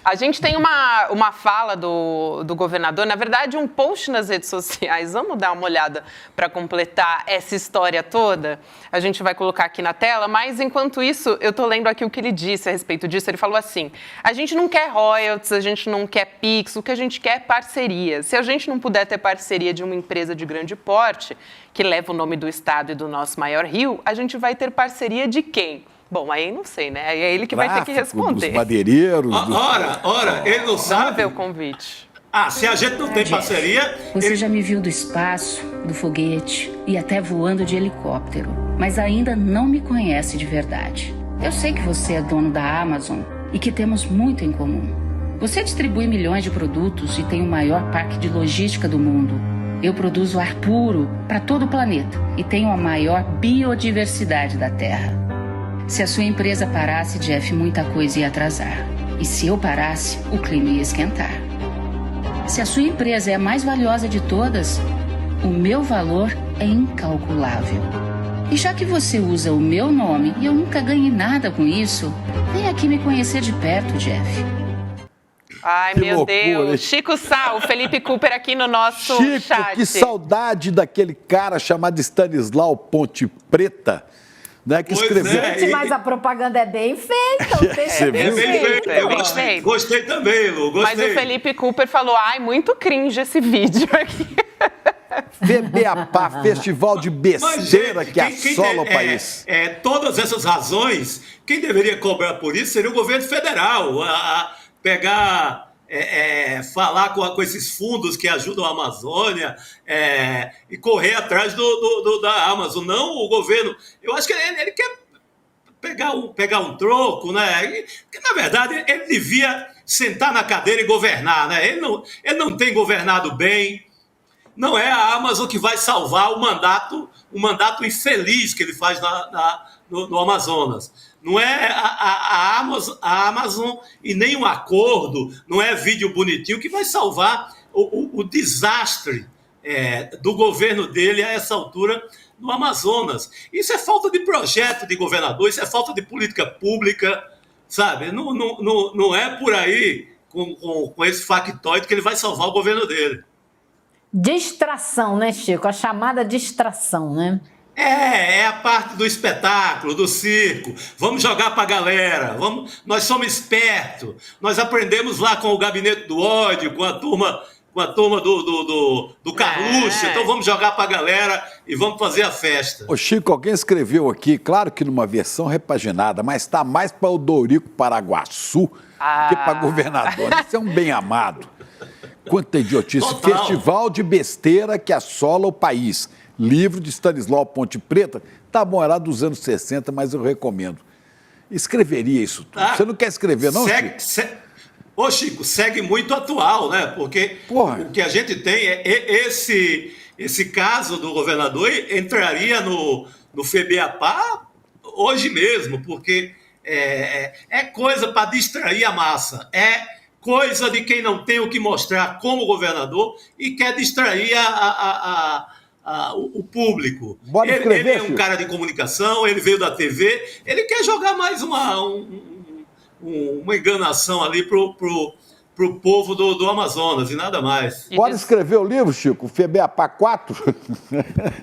A gente tem uma fala do governador, na verdade, um post nas redes sociais. Vamos dar uma olhada para completar essa história toda? A gente vai colocar aqui na tela, mas enquanto isso, eu estou lendo aqui o que ele disse a respeito disso. Ele falou assim, a gente não quer royalties, a gente não quer Pix, o que a gente quer é parceria. Se a gente não puder ter parceria de uma empresa de grande porte, que leva o nome do estado e do nosso maior rio, a gente vai ter parceria de quem? Bom, aí não sei, né? Aí é ele que vai ter que responder. Dos madeireiros. Ora, ele não sabe. Vamos ver o convite. Se a gente não tem parceria... Você já me viu do espaço, do foguete e até voando de helicóptero, mas ainda não me conhece de verdade. Eu sei que você é dono da Amazon e que temos muito em comum. Você distribui milhões de produtos e tem o maior parque de logística do mundo. Eu produzo ar puro para todo o planeta e tenho a maior biodiversidade da Terra. Se a sua empresa parasse, Jeff, muita coisa ia atrasar. E se eu parasse, o clima ia esquentar. Se a sua empresa é a mais valiosa de todas, o meu valor é incalculável. E já que você usa o meu nome e eu nunca ganhei nada com isso, vem aqui me conhecer de perto, Jeff. Ai, meu Deus. Chico Sá, o Felipe Cooper aqui no nosso chat. Que saudade daquele cara chamado Stanislau Ponte Preta. Né, que escreveu. Gente, mas a propaganda é bem feita. O texto é bem feito. É bem feito. Gostei também, Lu. Gostei. Mas o Felipe Cooper falou, muito cringe esse vídeo aqui. VBAPA, festival de besteira que assola o país. Todas essas razões, quem deveria cobrar por isso seria o governo federal. Pegar... falar com esses fundos que ajudam a Amazônia e correr atrás da Amazon, não o governo. Eu acho que ele quer pegar um troco, né? Porque, na verdade, ele devia sentar na cadeira e governar, né? Ele não tem governado bem. Não é a Amazon que vai salvar o mandato infeliz que ele faz no Amazonas. Não é a Amazon e nem um acordo, não é vídeo bonitinho que vai salvar o desastre do governo dele a essa altura no Amazonas. Isso é falta de projeto de governador, isso é falta de política pública, sabe? Não é por aí com esse factoide que ele vai salvar o governo dele. Distração, né, Chico? A chamada distração, né? É a parte do espetáculo, do circo. Vamos jogar para a galera. Nós somos espertos. Nós aprendemos lá com o Gabinete do Ódio, com a turma do Carluxo. Então vamos jogar para a galera e vamos fazer a festa. Ô Chico, alguém escreveu aqui, claro que numa versão repaginada, mas está mais para o Dorico Paraguaçu que para governador. Isso é um bem amado. Quanta idiotice. Total. Festival de besteira que assola o país. Livro de Stanislau Ponte Preta. Tá bom, era dos anos 60, mas eu recomendo. Escreveria isso tudo. Você não quer escrever, não, Chico? Ô, Chico, segue muito atual, né? Porque o que a gente tem é esse caso do governador entraria no FEBEAPA hoje mesmo, porque é coisa para distrair a massa. É coisa de quem não tem o que mostrar como governador e quer distrair o público. Ele é um cara de comunicação, ele veio da TV, ele quer jogar mais uma enganação ali pro povo do Amazonas e nada mais. Bora escrever o livro, Chico? FEBEAPA 4?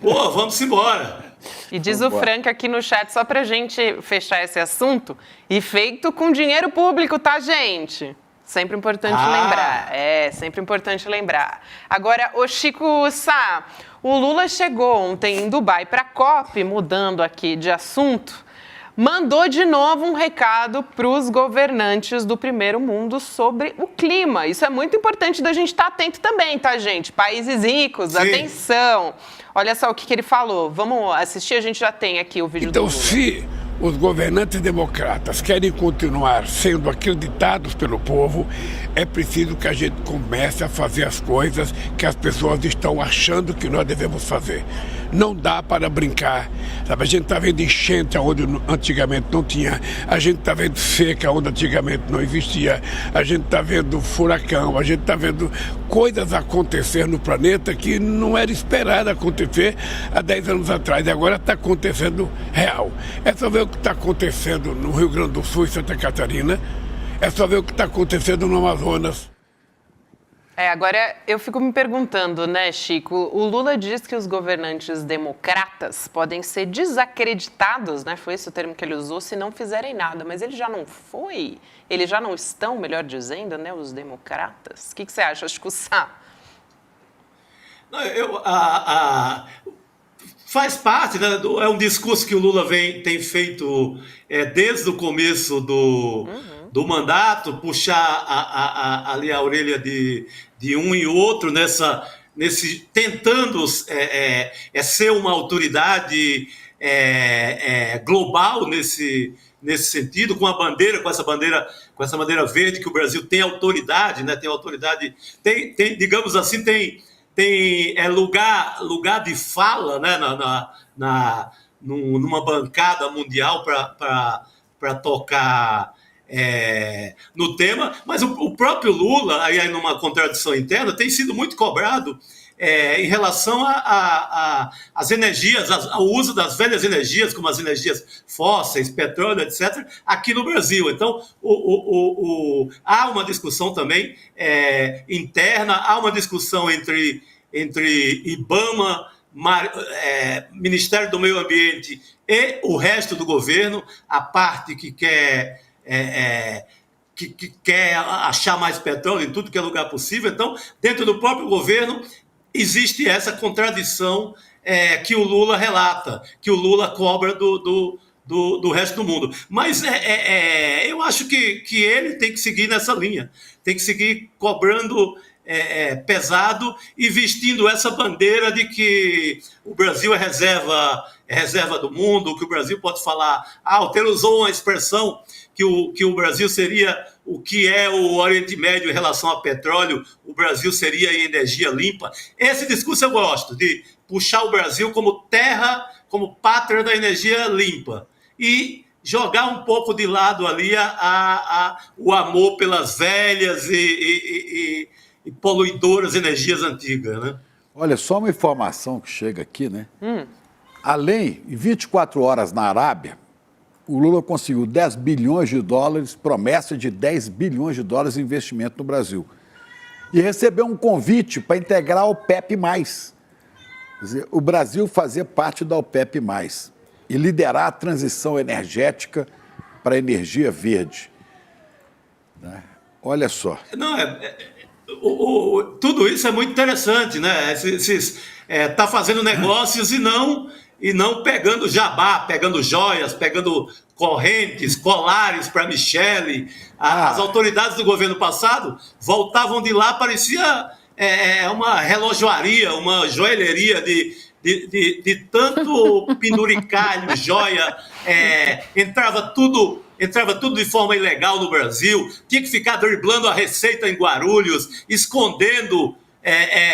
Pô, vamos embora. E diz o Frank aqui no chat, só pra gente fechar esse assunto, e feito com dinheiro público, tá, gente? Sempre importante lembrar. Sempre importante lembrar. Agora, o Chico Sá, o Lula chegou ontem em Dubai para a COP, mudando aqui de assunto, mandou de novo um recado para os governantes do primeiro mundo sobre o clima. Isso é muito importante da gente estar atento também, tá, gente? Países ricos, atenção. Olha só o que ele falou. Vamos assistir, a gente já tem aqui o vídeo do Lula. Então, se os governantes democratas querem continuar sendo acreditados pelo povo, é preciso que a gente comece a fazer as coisas que as pessoas estão achando que nós devemos fazer. Não dá para brincar, sabe? A gente está vendo enchente onde antigamente não tinha, a gente está vendo seca onde antigamente não existia, a gente está vendo furacão, a gente está vendo coisas acontecer no planeta que não era esperado acontecer há 10 anos atrás, e agora está acontecendo real. É só ver o que está acontecendo no Rio Grande do Sul e Santa Catarina, é só ver o que está acontecendo no Amazonas. Agora eu fico me perguntando, né, Chico? O Lula diz que os governantes democratas podem ser desacreditados, né? Foi esse o termo que ele usou, se não fizerem nada. Mas ele já não foi? Eles já não estão, melhor dizendo, né, os democratas? O que você acha, Chico Sá? Faz parte, né? É um discurso que o Lula tem feito desde o começo do mandato, puxar ali a orelha de um e outro tentando ser uma autoridade global nesse sentido, com essa bandeira verde, que o Brasil tem autoridade, né? Tem autoridade, tem digamos assim, tem lugar de fala, né? Numa bancada mundial para tocar no tema, mas o próprio Lula, aí numa contradição interna, tem sido muito cobrado em relação às energias, ao uso das velhas energias, como as energias fósseis, petróleo, etc., aqui no Brasil. Então, há uma discussão também interna, há uma discussão entre IBAMA, Ministério do Meio Ambiente e o resto do governo, a parte que quer achar mais petróleo em tudo que é lugar possível. Então, dentro do próprio governo, existe essa contradição que o Lula relata, que o Lula cobra do resto do mundo. Mas eu acho que ele tem que seguir nessa linha, tem que seguir cobrando pesado e vestindo essa bandeira de que o Brasil é reserva do mundo, que o Brasil pode falar... o Temer usou uma expressão que o Brasil seria o que é o Oriente Médio em relação a petróleo, o Brasil seria em energia limpa. Esse discurso eu gosto, de puxar o Brasil como terra, como pátria da energia limpa. E jogar um pouco de lado ali o amor pelas velhas e poluidoras energias antigas, né? Olha, só uma informação que chega aqui, né? Além, em 24 horas na Arábia, o Lula conseguiu 10 bilhões de dólares, promessa de 10 bilhões de dólares de investimento no Brasil. E recebeu um convite para integrar a OPEP+. Quer dizer, o Brasil fazer parte da OPEP+, e liderar a transição energética para a energia verde. Né? Olha só. Não, tudo isso é muito interessante, né? Tá fazendo negócios e não pegando jabá, pegando joias, pegando correntes, colares para Michele. As autoridades do governo passado voltavam de lá, parecia uma relojoaria, uma joalheria de tanto penduricalho, joia, entrava tudo de forma ilegal no Brasil, tinha que ficar driblando a receita em Guarulhos, escondendo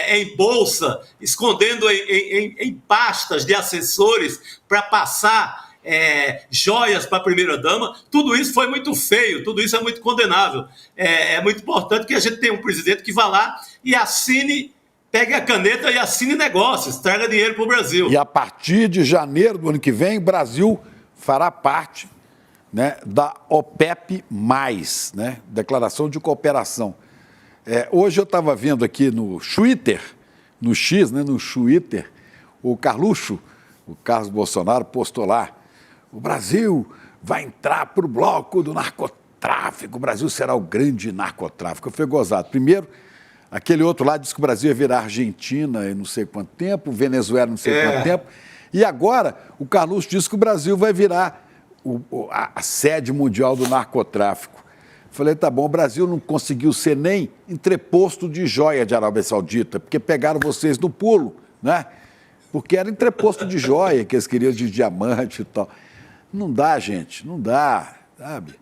em bolsa, escondendo em pastas de assessores para passar joias para a primeira-dama. Tudo isso foi muito feio, tudo isso é muito condenável. É muito importante que a gente tenha um presidente que vá lá e assine, pegue a caneta e assine negócios, traga dinheiro para o Brasil. E a partir de janeiro do ano que vem, o Brasil fará parte, né, da OPEP+, né, Declaração de Cooperação. Hoje eu estava vendo aqui no Twitter, no X, né, no Twitter, o Carluxo, o Carlos Bolsonaro, postou lá: o Brasil vai entrar para o bloco do narcotráfico, o Brasil será o grande narcotráfico. Foi gozado. Primeiro, aquele outro lá disse que o Brasil ia virar Argentina em não sei quanto tempo, Venezuela não sei quanto tempo, e agora o Carluxo disse que o Brasil vai virar a sede mundial do narcotráfico. Falei, tá bom, o Brasil não conseguiu ser nem entreposto de joia de Arábia Saudita, porque pegaram vocês no pulo, né? Porque era entreposto de joia, que eles queriam de diamante e tal. Não dá, gente, não dá, sabe?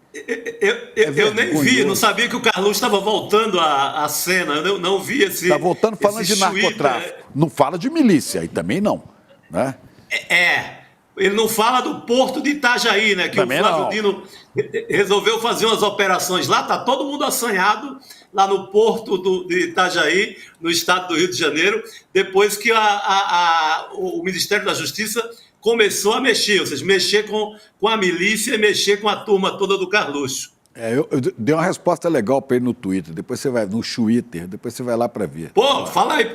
Eu nem vi, não sabia que o Carluxo estava voltando à cena, eu não vi esse... Está voltando falando de narcotráfico, não fala de milícia, aí também não, né? Ele não fala do porto de Itajaí, né? Que também o Flávio Dino resolveu fazer umas operações lá, está todo mundo assanhado lá no porto de Itajaí, no estado do Rio de Janeiro, depois que o Ministério da Justiça começou a mexer, ou seja, mexer com a milícia e mexer com a turma toda do Carluxo. Eu dei uma resposta legal para ele no Twitter, depois você vai no Twitter, depois você vai lá para ver. Pô, fala aí,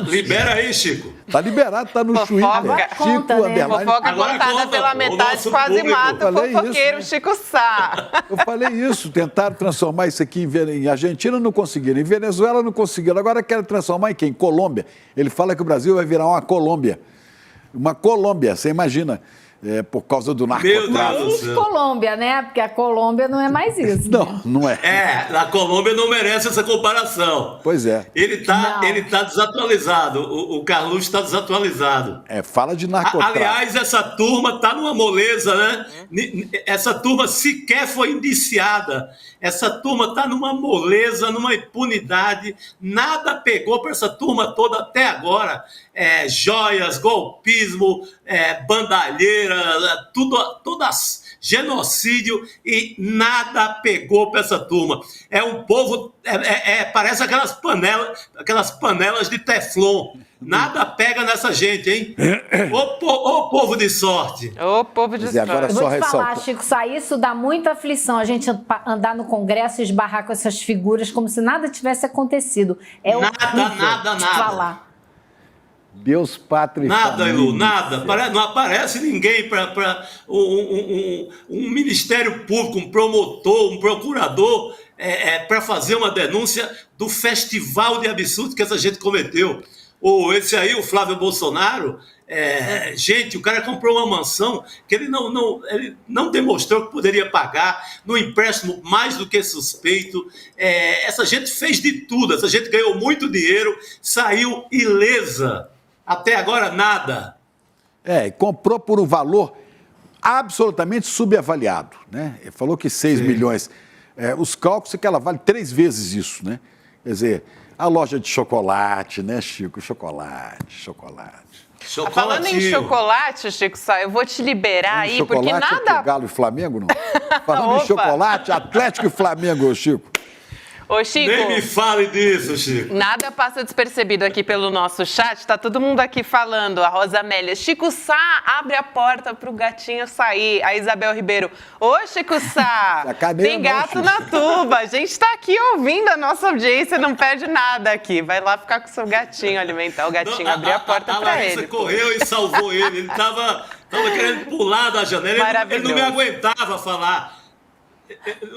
libera aí, Chico. Tá liberado, tá no Twitter. Chico, né? Fofoca contada pela metade quase mata o fofoqueiro Chico Sá. Eu falei isso, tentaram transformar isso aqui em Argentina, não conseguiram, em Venezuela não conseguiram, agora querem transformar em quem? Colômbia. Ele fala que o Brasil vai virar uma Colômbia. Uma Colômbia, você imagina. Por causa do narcotráfico. Nem Colômbia, né? Porque a Colômbia não é mais isso. Não, não é. A Colômbia não merece essa comparação. Pois é. Ele tá desatualizado. O Carluxo está desatualizado. Fala de narcotráfico. Aliás, essa turma está numa moleza, né? Essa turma sequer foi indiciada. Essa turma está numa moleza, numa impunidade. Nada pegou para essa turma toda até agora. Joias, golpismo, bandalheira, todas genocídio, e nada pegou para essa turma. É um povo, parece aquelas panelas de teflon. Nada pega nessa gente, hein? Ô povo de sorte. Ô povo de sorte. Eu vou te falar, Chico Sá, isso dá muita aflição, a gente andar no Congresso e esbarrar com essas figuras como se nada tivesse acontecido. Nada. Falar. Deus, pátria e nada, Elu, nada. Não aparece ninguém para um Ministério Público, um promotor, um procurador, para fazer uma denúncia do festival de absurdo que essa gente cometeu. Esse aí, o Flávio Bolsonaro, gente, o cara comprou uma mansão que ele não demonstrou que poderia pagar, no empréstimo mais do que suspeito. Essa gente fez de tudo, essa gente ganhou muito dinheiro, saiu ilesa. Até agora, nada. Comprou por um valor absolutamente subavaliado, né? Ele falou que 6 milhões. Os cálculos é que ela vale 3 vezes isso, né? Quer dizer, a loja de chocolate, né, Chico? Chocolate. Falando em chocolate, Chico Sá, eu vou te liberar aí, porque nada... Galo e Flamengo, não? Falando em chocolate, Atlético e Flamengo, Chico. Ô, Chico, nem me fale disso, Chico. Nada passa despercebido aqui pelo nosso chat. Tá todo mundo aqui falando. A Rosa Amélia, Chico Sá, abre a porta pro gatinho sair. A Isabel Ribeiro, ô, Chico Sá, tem gato na tuba. A gente tá aqui ouvindo a nossa audiência, não perde nada aqui. Vai lá ficar com o seu gatinho, alimentar o gatinho, abrir a porta pra ele. Você correu e salvou ele. Ele tava querendo pular da janela. Ele não me aguentava falar.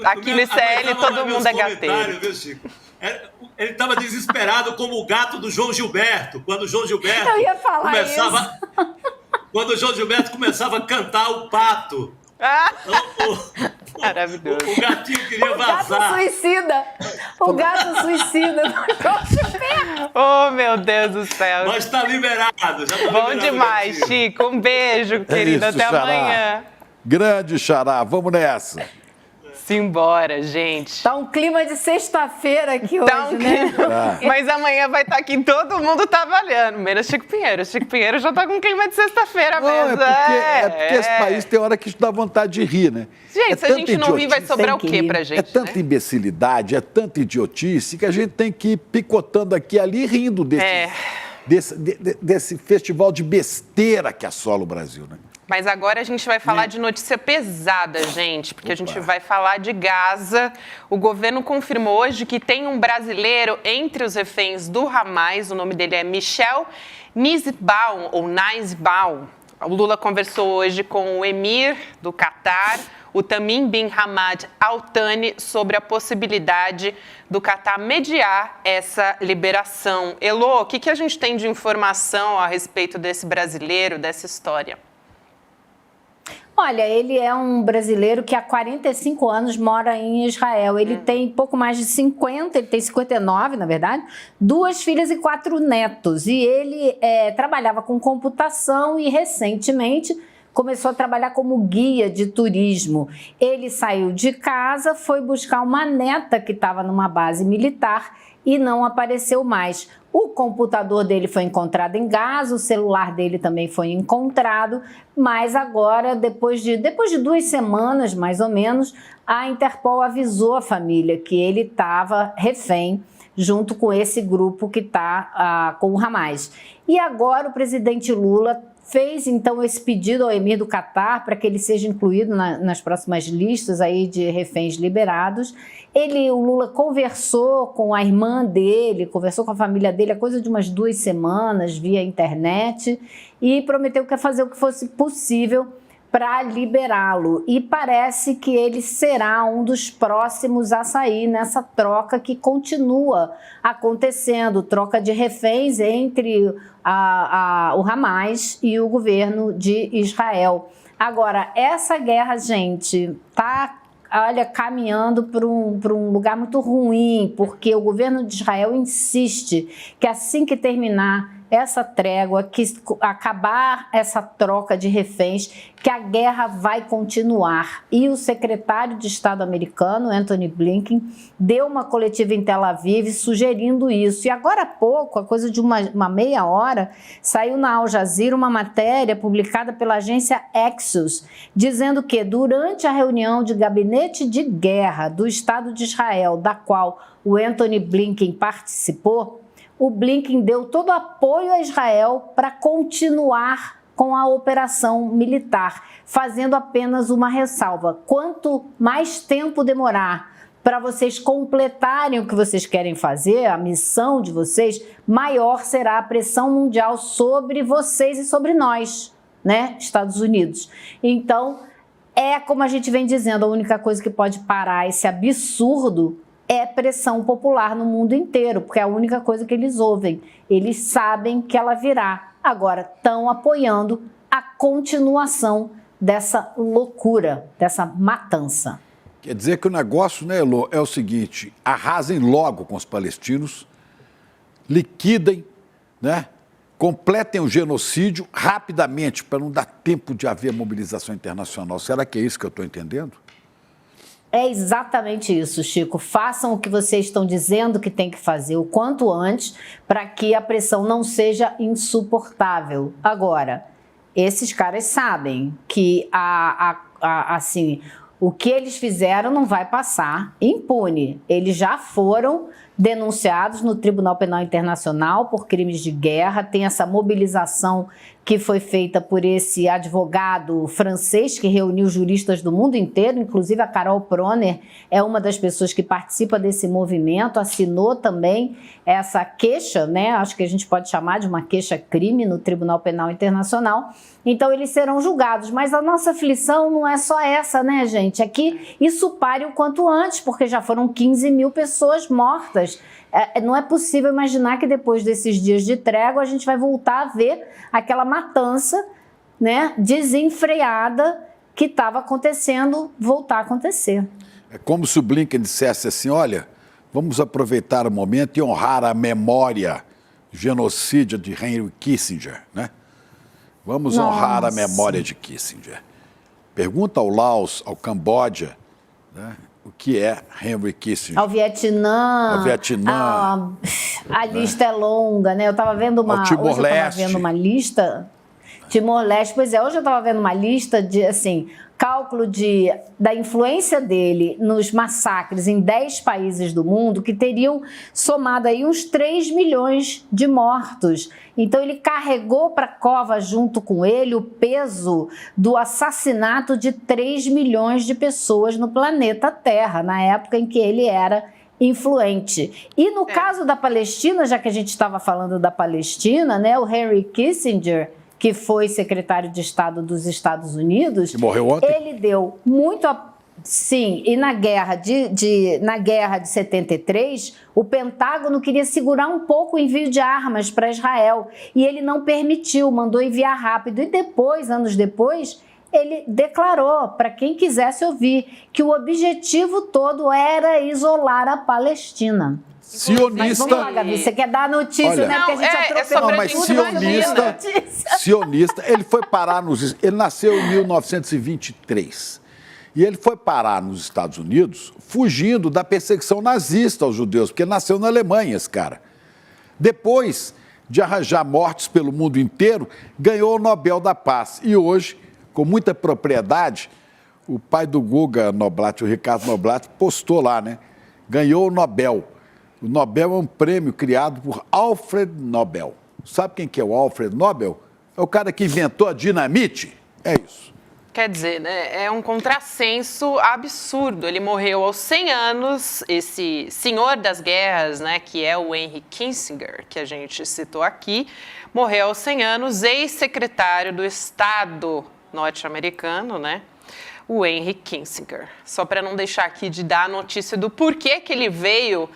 Aqui no ICL todo mundo é gateiro. Viu, Chico? Ele estava desesperado como o gato do João Gilberto. Quando o João Gilberto começava a cantar o pato. Maravilhoso. O gatinho queria vazar. O gato suicida do João Gilberto. Oh, meu Deus do céu. Mas tá liberado. Já tá bom demais, Chico. Um beijo, querido. Até amanhã. Grande Xará. Vamos nessa. Simbora, gente. Tá um clima de sexta-feira aqui hoje, né? Mas amanhã vai estar aqui, todo mundo trabalhando, menos Chico Pinheiro. Chico Pinheiro já tá com clima de sexta-feira mesmo. É porque esse país tem hora que dá vontade de rir, né? Gente, se a gente não rir, vai sobrar o quê pra gente? É tanta imbecilidade, é tanta idiotice que a gente tem que ir picotando aqui e ali rindo desse festival de besteira que assola o Brasil, né? Mas agora a gente vai falar de notícia pesada, gente, porque a gente vai falar de Gaza. O governo confirmou hoje que tem um brasileiro entre os reféns do Hamas, o nome dele é Michel Nizbaum, ou Nizbaum. O Lula conversou hoje com o emir do Catar, o Tamim bin Hamad Al Thani, sobre a possibilidade do Catar mediar essa liberação. Elô, o que a gente tem de informação a respeito desse brasileiro, dessa história? Olha, ele é um brasileiro que há 45 anos mora em Israel. Ele tem pouco mais de 50, ele tem 59, na verdade, 2 filhas e 4 netos. E ele trabalhava com computação e, recentemente, começou a trabalhar como guia de turismo. Ele saiu de casa, foi buscar uma neta que estava numa base militar e não apareceu mais. O computador dele foi encontrado em Gaza, o celular dele também foi encontrado, mas agora, depois de 2 semanas, mais ou menos, a Interpol avisou a família que ele estava refém junto com esse grupo que está com o Hamas. E agora o presidente Lula fez, então, esse pedido ao emir do Catar para que ele seja incluído nas próximas listas aí de reféns liberados. O Lula conversou com a irmã dele, conversou com a família dele há coisa de umas 2 semanas via internet e prometeu que ia fazer o que fosse possível para liberá-lo. E parece que ele será um dos próximos a sair nessa troca que continua acontecendo, troca de reféns entre o Hamas e o governo de Israel. Agora, essa guerra, gente, está caminhando para um lugar muito ruim, porque o governo de Israel insiste que assim que terminar essa trégua, que acabar essa troca de reféns, que a guerra vai continuar. E o secretário de Estado americano, Antony Blinken, deu uma coletiva em Tel Aviv sugerindo isso. E agora há pouco, a coisa de uma meia hora, saiu na Al Jazeera uma matéria publicada pela agência Axios, dizendo que durante a reunião de gabinete de guerra do Estado de Israel, da qual o Antony Blinken participou, o Blinken deu todo o apoio a Israel para continuar com a operação militar, fazendo apenas uma ressalva. Quanto mais tempo demorar para vocês completarem o que vocês querem fazer, a missão de vocês, maior será a pressão mundial sobre vocês e sobre nós, né, Estados Unidos. Então, como a gente vem dizendo, a única coisa que pode parar esse absurdo é pressão popular no mundo inteiro, porque é a única coisa que eles ouvem. Eles sabem que ela virá. Agora, estão apoiando a continuação dessa loucura, dessa matança. Quer dizer que o negócio, né, Elô, é o seguinte: arrasem logo com os palestinos, liquidem, né, completem o genocídio rapidamente, para não dar tempo de haver mobilização internacional. Será que é isso que eu estou entendendo? É exatamente isso, Chico. Façam o que vocês estão dizendo que tem que fazer o quanto antes para que a pressão não seja insuportável. Agora, esses caras sabem que assim, o que eles fizeram não vai passar impune. Eles já foram denunciados no Tribunal Penal Internacional por crimes de guerra. Tem essa mobilização que foi feita por esse advogado francês que reuniu juristas do mundo inteiro, inclusive a Carol Proner é uma das pessoas que participa desse movimento, assinou também essa queixa, né? Acho que a gente pode chamar de uma queixa-crime no Tribunal Penal Internacional. Então eles serão julgados, mas a nossa aflição não é só essa, né, gente? É que isso pare o quanto antes, porque já foram 15 mil pessoas mortas. Não é possível imaginar que depois desses dias de trégua a gente vai voltar a ver aquela matança, né, desenfreada que estava acontecendo, voltar a acontecer. É como se o Blinken dissesse assim, olha, vamos aproveitar o momento e honrar a memória genocídio de Henry Kissinger, né? Vamos honrar a memória de Kissinger. Pergunta ao Laos, ao Camboja, né, o que é Henry Kissinger. Ao Vietnã. A lista é longa, né? Eu estava vendo uma lista. Timor-Leste, pois é, hoje eu estava vendo uma lista de, assim, cálculo da influência dele nos massacres em 10 países do mundo que teriam somado aí uns 3 milhões de mortos. Então ele carregou para a cova junto com ele o peso do assassinato de 3 milhões de pessoas no planeta Terra, na época em que ele era influente. E no caso da Palestina, já que a gente estava falando da Palestina, né, o Henry Kissinger, que foi secretário de Estado dos Estados Unidos, que morreu ontem. Ele deu muito sim, e na guerra na guerra de 73, o Pentágono queria segurar um pouco o envio de armas para Israel, e ele não permitiu, mandou enviar rápido, e depois, anos depois, ele declarou, para quem quisesse ouvir, que o objetivo todo era isolar a Palestina. Sionista. Mas vamos lá, Gabi, você quer dar a notícia, olha, né? Porque a gente atropelou mas sionista, ele foi parar ele nasceu em 1923. E ele foi parar nos Estados Unidos fugindo da perseguição nazista aos judeus, porque ele nasceu na Alemanha, esse cara. Depois de arranjar mortes pelo mundo inteiro, ganhou o Nobel da Paz. E hoje, com muita propriedade, o pai do Guga Noblat, o Ricardo Noblat, postou lá, né? Ganhou o Nobel. O Nobel é um prêmio criado por Alfred Nobel. Sabe quem que é o Alfred Nobel? É o cara que inventou a dinamite. É isso. Quer dizer, né, é um contrassenso absurdo. Ele morreu aos 100 anos, esse senhor das guerras, né, que é o Henry Kissinger, que a gente citou aqui, morreu aos 100 anos, ex-secretário do Estado norte-americano, né, o Henry Kissinger. Só para não deixar aqui de dar a notícia do porquê que ele veio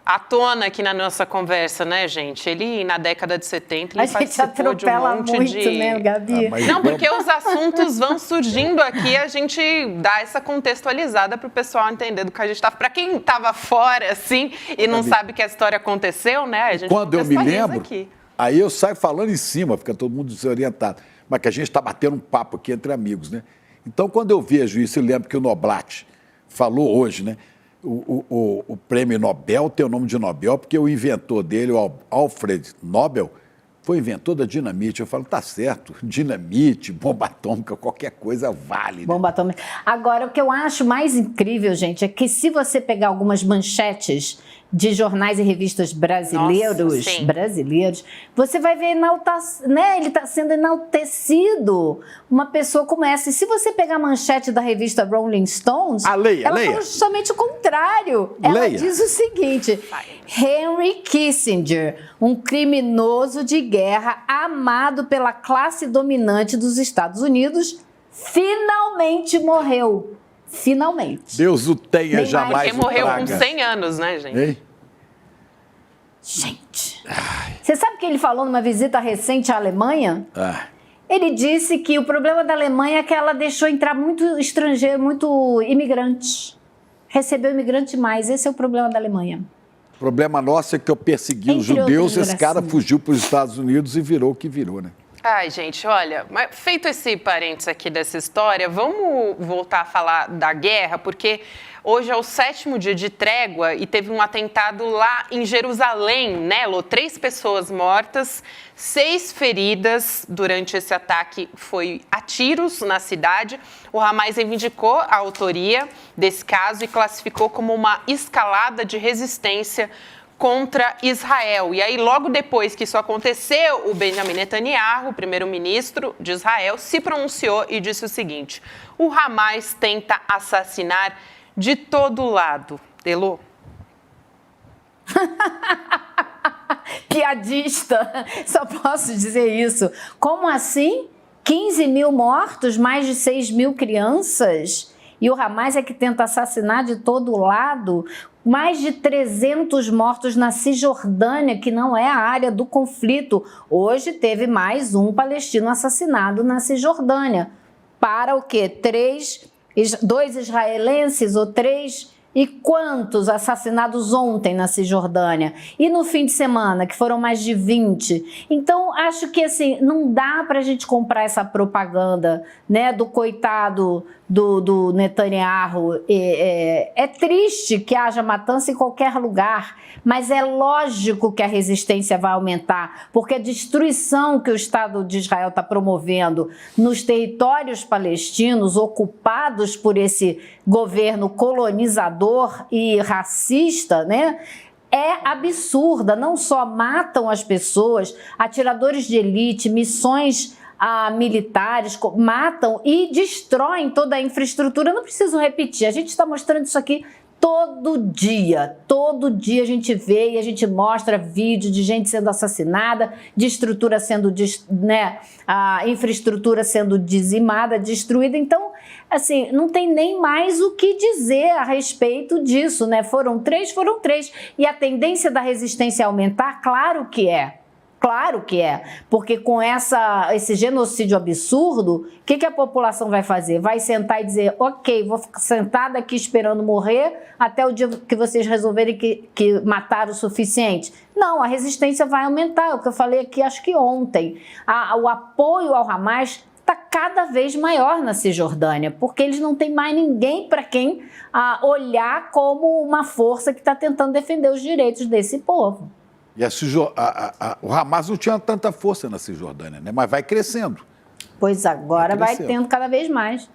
à tona aqui na nossa conversa, né, gente? Ele, na década de 70, ele participou de um monte muito, de... né, Gabi? Não, porque os assuntos vão surgindo aqui, a gente dá essa contextualizada para o pessoal entender do que a gente está... Para quem estava fora, assim, e não sabe que a história aconteceu, né, a gente quando eu me lembro, aqui. Aí eu saio falando em cima, fica todo mundo desorientado. Mas que a gente está batendo um papo aqui entre amigos, né? Então, quando eu vejo isso, eu lembro que o Noblat falou hoje, né? O prêmio Nobel tem o nome de Nobel porque o inventor dele, o Alfred Nobel, foi inventor da dinamite. Eu falo, tá certo, dinamite, bomba atômica, qualquer coisa vale. Né? Bomba atômica. Agora, o que eu acho mais incrível, gente, é que se você pegar algumas manchetes de jornais e revistas brasileiros, você vai ver né, ele está sendo enaltecido. Uma pessoa como essa. E se você pegar a manchete da revista Rolling Stones, ela fala justamente o contrário. Ela diz o seguinte: Henry Kissinger, um criminoso de guerra amado pela classe dominante dos Estados Unidos, finalmente morreu. Finalmente. Deus o tenha jamais. Porque morreu com 100 anos, né, gente? Ei? Gente, você sabe o que ele falou numa visita recente à Alemanha? Ele disse que o problema da Alemanha é que ela deixou entrar muito estrangeiro, muito imigrante. Recebeu imigrante mais, esse é o problema da Alemanha. O problema nosso é que eu persegui os judeus, esse cara fugiu para os Estados Unidos e virou o que virou, né? Ai, gente, olha, feito esse parênteses aqui dessa história, vamos voltar a falar da guerra, porque Hoje é o 7º dia de trégua e teve um atentado lá em Jerusalém, né, Lô? 3 pessoas mortas, 6 feridas durante esse ataque, foi a tiros na cidade. O Hamas reivindicou a autoria desse caso e classificou como uma escalada de resistência contra Israel. E aí, logo depois que isso aconteceu, o Benjamin Netanyahu, o primeiro-ministro de Israel, se pronunciou e disse o seguinte: o Hamas tenta assassinar de todo lado. Elô? Piadista, só posso dizer isso. Como assim? 15 mil mortos, mais de 6 mil crianças? E o Hamas é que tenta assassinar de todo lado? Mais de 300 mortos na Cisjordânia, que não é a área do conflito. Hoje teve mais um palestino assassinado na Cisjordânia. Para o quê? 2 israelenses ou 3? E quantos assassinados ontem na Cisjordânia? E no fim de semana, que foram mais de 20? Então, acho que assim, não dá para a gente comprar essa propaganda, né, do coitado do Netanyahu. É triste que haja matança em qualquer lugar, mas é lógico que a resistência vai aumentar, porque a destruição que o Estado de Israel está promovendo nos territórios palestinos ocupados por esse governo colonizador e racista, né, é absurda. Não só matam as pessoas, atiradores de elite, missões militares, matam e destroem toda a infraestrutura. Não preciso repetir, a gente está mostrando isso aqui todo dia a gente vê e a gente mostra vídeo de gente sendo assassinada, de estrutura sendo, né, a infraestrutura sendo dizimada, destruída. Então, assim, não tem nem mais o que dizer a respeito disso, né? Foram três. E a tendência da resistência a aumentar, claro que é. Claro que é, porque com esse genocídio absurdo, o que a população vai fazer? Vai sentar e dizer, ok, vou ficar sentada aqui esperando morrer até o dia que vocês resolverem que mataram o suficiente? Não, a resistência vai aumentar, é o que eu falei aqui acho que ontem. O apoio ao Hamas está cada vez maior na Cisjordânia, porque eles não têm mais ninguém para quem olhar como uma força que está tentando defender os direitos desse povo. E o Hamas não tinha tanta força na Cisjordânia, né? Mas vai crescendo. Pois agora vai tendo cada vez mais.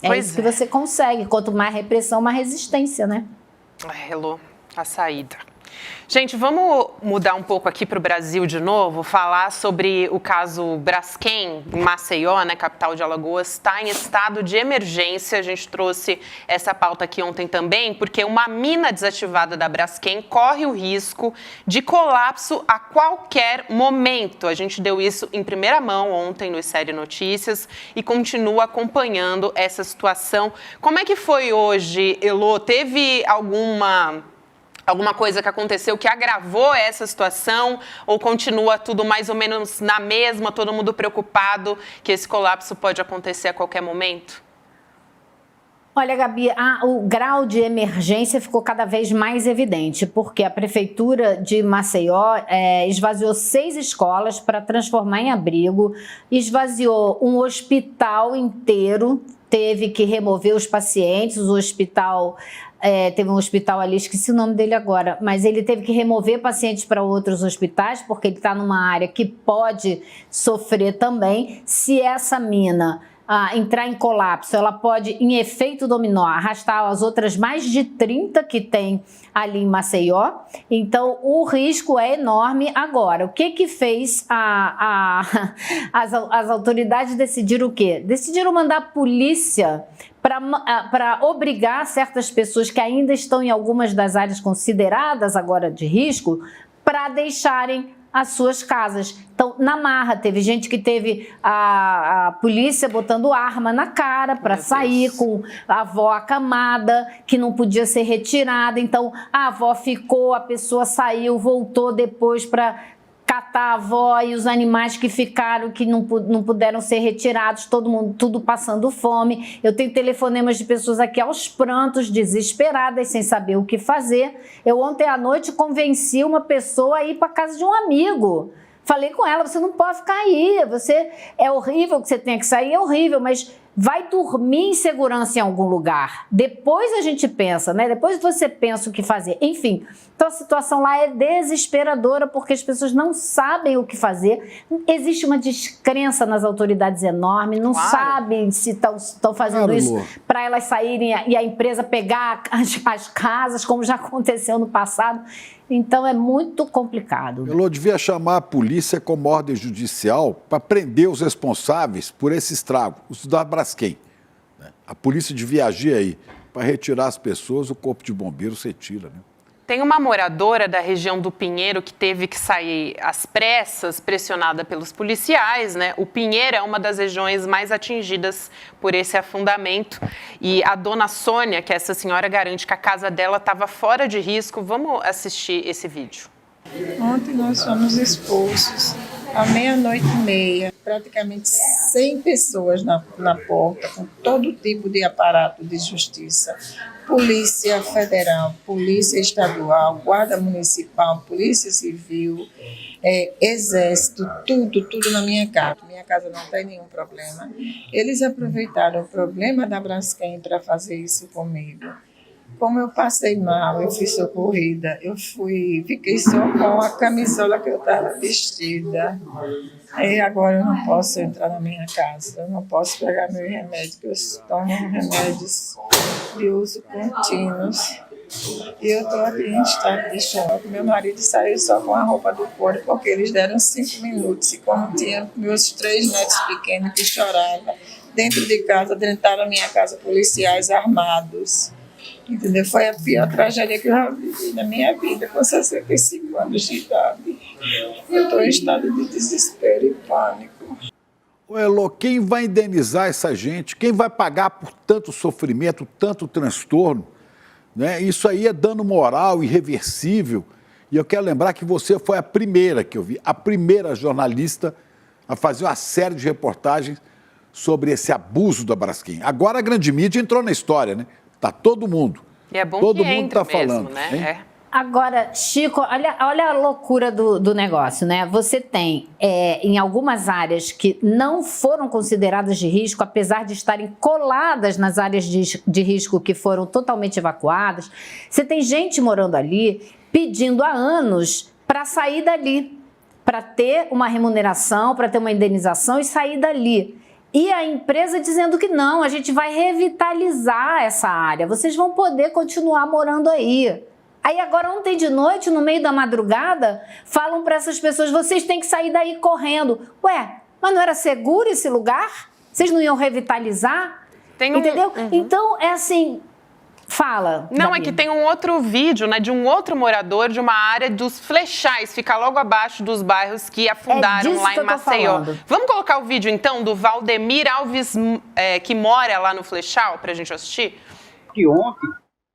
Isso que você consegue. Quanto mais repressão, mais resistência, né? Elô, a saída. Gente, vamos mudar um pouco aqui para o Brasil de novo, falar sobre o caso Braskem, em Maceió, né, capital de Alagoas, está em estado de emergência. A gente trouxe essa pauta aqui ontem também, porque uma mina desativada da Braskem corre o risco de colapso a qualquer momento. A gente deu isso em primeira mão ontem no Série Notícias e continua acompanhando essa situação. Como é que foi hoje, Elô? Teve alguma coisa que aconteceu que agravou essa situação ou continua tudo mais ou menos na mesma, todo mundo preocupado que esse colapso pode acontecer a qualquer momento? Olha, Gabi, o grau de emergência ficou cada vez mais evidente, porque a Prefeitura de Maceió esvaziou 6 escolas para transformar em abrigo, esvaziou um hospital inteiro, teve que remover os pacientes, o hospital... teve um hospital ali, esqueci o nome dele agora, mas ele teve que remover pacientes para outros hospitais, porque ele está numa área que pode sofrer também. Se essa mina entrar em colapso, ela pode, em efeito dominó, arrastar as outras mais de 30 que tem ali em Maceió. Então, o risco é enorme. Agora, o que fez as autoridades decidiram o quê? Decidiram mandar a polícia para obrigar certas pessoas que ainda estão em algumas das áreas consideradas agora de risco para deixarem as suas casas. Então, na marra, teve gente que teve a polícia botando arma na cara para sair com a avó acamada, que não podia ser retirada. Então, a avó ficou, a pessoa saiu, voltou depois para catar a avó e os animais que ficaram, que não puderam ser retirados, todo mundo, tudo passando fome. Eu tenho telefonemas de pessoas aqui aos prantos, desesperadas, sem saber o que fazer. Eu ontem à noite convenci uma pessoa a ir para casa de um amigo. Falei com ela, você não pode ficar aí, é horrível que você tenha que sair, é horrível, mas vai dormir em segurança em algum lugar. Depois a gente pensa, né? Depois você pensa o que fazer. Enfim, então a situação lá é desesperadora porque as pessoas não sabem o que fazer. Existe uma descrença nas autoridades enorme, não sabem se estão fazendo isso para elas saírem e a empresa pegar as casas, como já aconteceu no passado. Então é muito complicado. Elô, devia chamar a polícia como ordem judicial para prender os responsáveis por esse estrago, os da Braskem. A polícia devia agir aí para retirar as pessoas, o corpo de bombeiros retira, né? Tem uma moradora da região do Pinheiro que teve que sair às pressas, pressionada pelos policiais, né? O Pinheiro é uma das regiões mais atingidas por esse afundamento. E a dona Sônia, que é essa senhora, garante que a casa dela estava fora de risco. Vamos assistir esse vídeo. Ontem nós fomos expulsos à 00:30, praticamente 100 pessoas na porta, com todo tipo de aparato de justiça. Polícia Federal, Polícia Estadual, Guarda Municipal, Polícia Civil, Exército, tudo na minha casa. Minha casa não tem nenhum problema. Eles aproveitaram o problema da Braskem para fazer isso comigo. Como eu passei mal, eu fui socorrida, fiquei só com a camisola que eu estava vestida. Aí agora eu não posso entrar na minha casa, eu não posso pegar meu remédio, porque eu tomo remédios de uso contínuos. E eu estou aqui em estado de choque. Meu marido saiu só com a roupa do corpo, porque eles deram 5 minutos. E como tinha meus 3 netos pequenos que choravam, dentro de casa, dentro da minha casa, policiais armados. Entendeu? Foi a pior tragédia que eu já vivi na minha vida, com 65 anos de idade. Eu estou em estado de desespero e pânico. Elô, quem vai indenizar essa gente? Quem vai pagar por tanto sofrimento, tanto transtorno? Né? Isso aí é dano moral, irreversível. E eu quero lembrar que você foi a primeira que eu vi, a primeira jornalista a fazer uma série de reportagens sobre esse abuso da Braskem. Agora a grande mídia entrou na história, né? Tá todo mundo. E é bom todo que mundo tá mesmo, falando, né? Agora, Chico, olha a loucura do negócio, né? Você tem, em algumas áreas que não foram consideradas de risco, apesar de estarem coladas nas áreas de risco que foram totalmente evacuadas, você tem gente morando ali pedindo há anos para sair dali, para ter uma remuneração, para ter uma indenização e sair dali. E a empresa dizendo que não, a gente vai revitalizar essa área, vocês vão poder continuar morando aí. Aí agora ontem de noite, no meio da madrugada, falam para essas pessoas, vocês têm que sair daí correndo. Ué, mas não era seguro esse lugar? Vocês não iam revitalizar? Entendeu? Uhum. Então, é assim... Fala. Não, Gabi. É que tem um outro vídeo, né, de um outro morador de uma área dos Flechais, fica logo abaixo dos bairros que afundaram lá em Maceió. Vamos colocar o vídeo, então, do Valdemir Alves, que mora lá no Flechal, para a gente assistir? Que ontem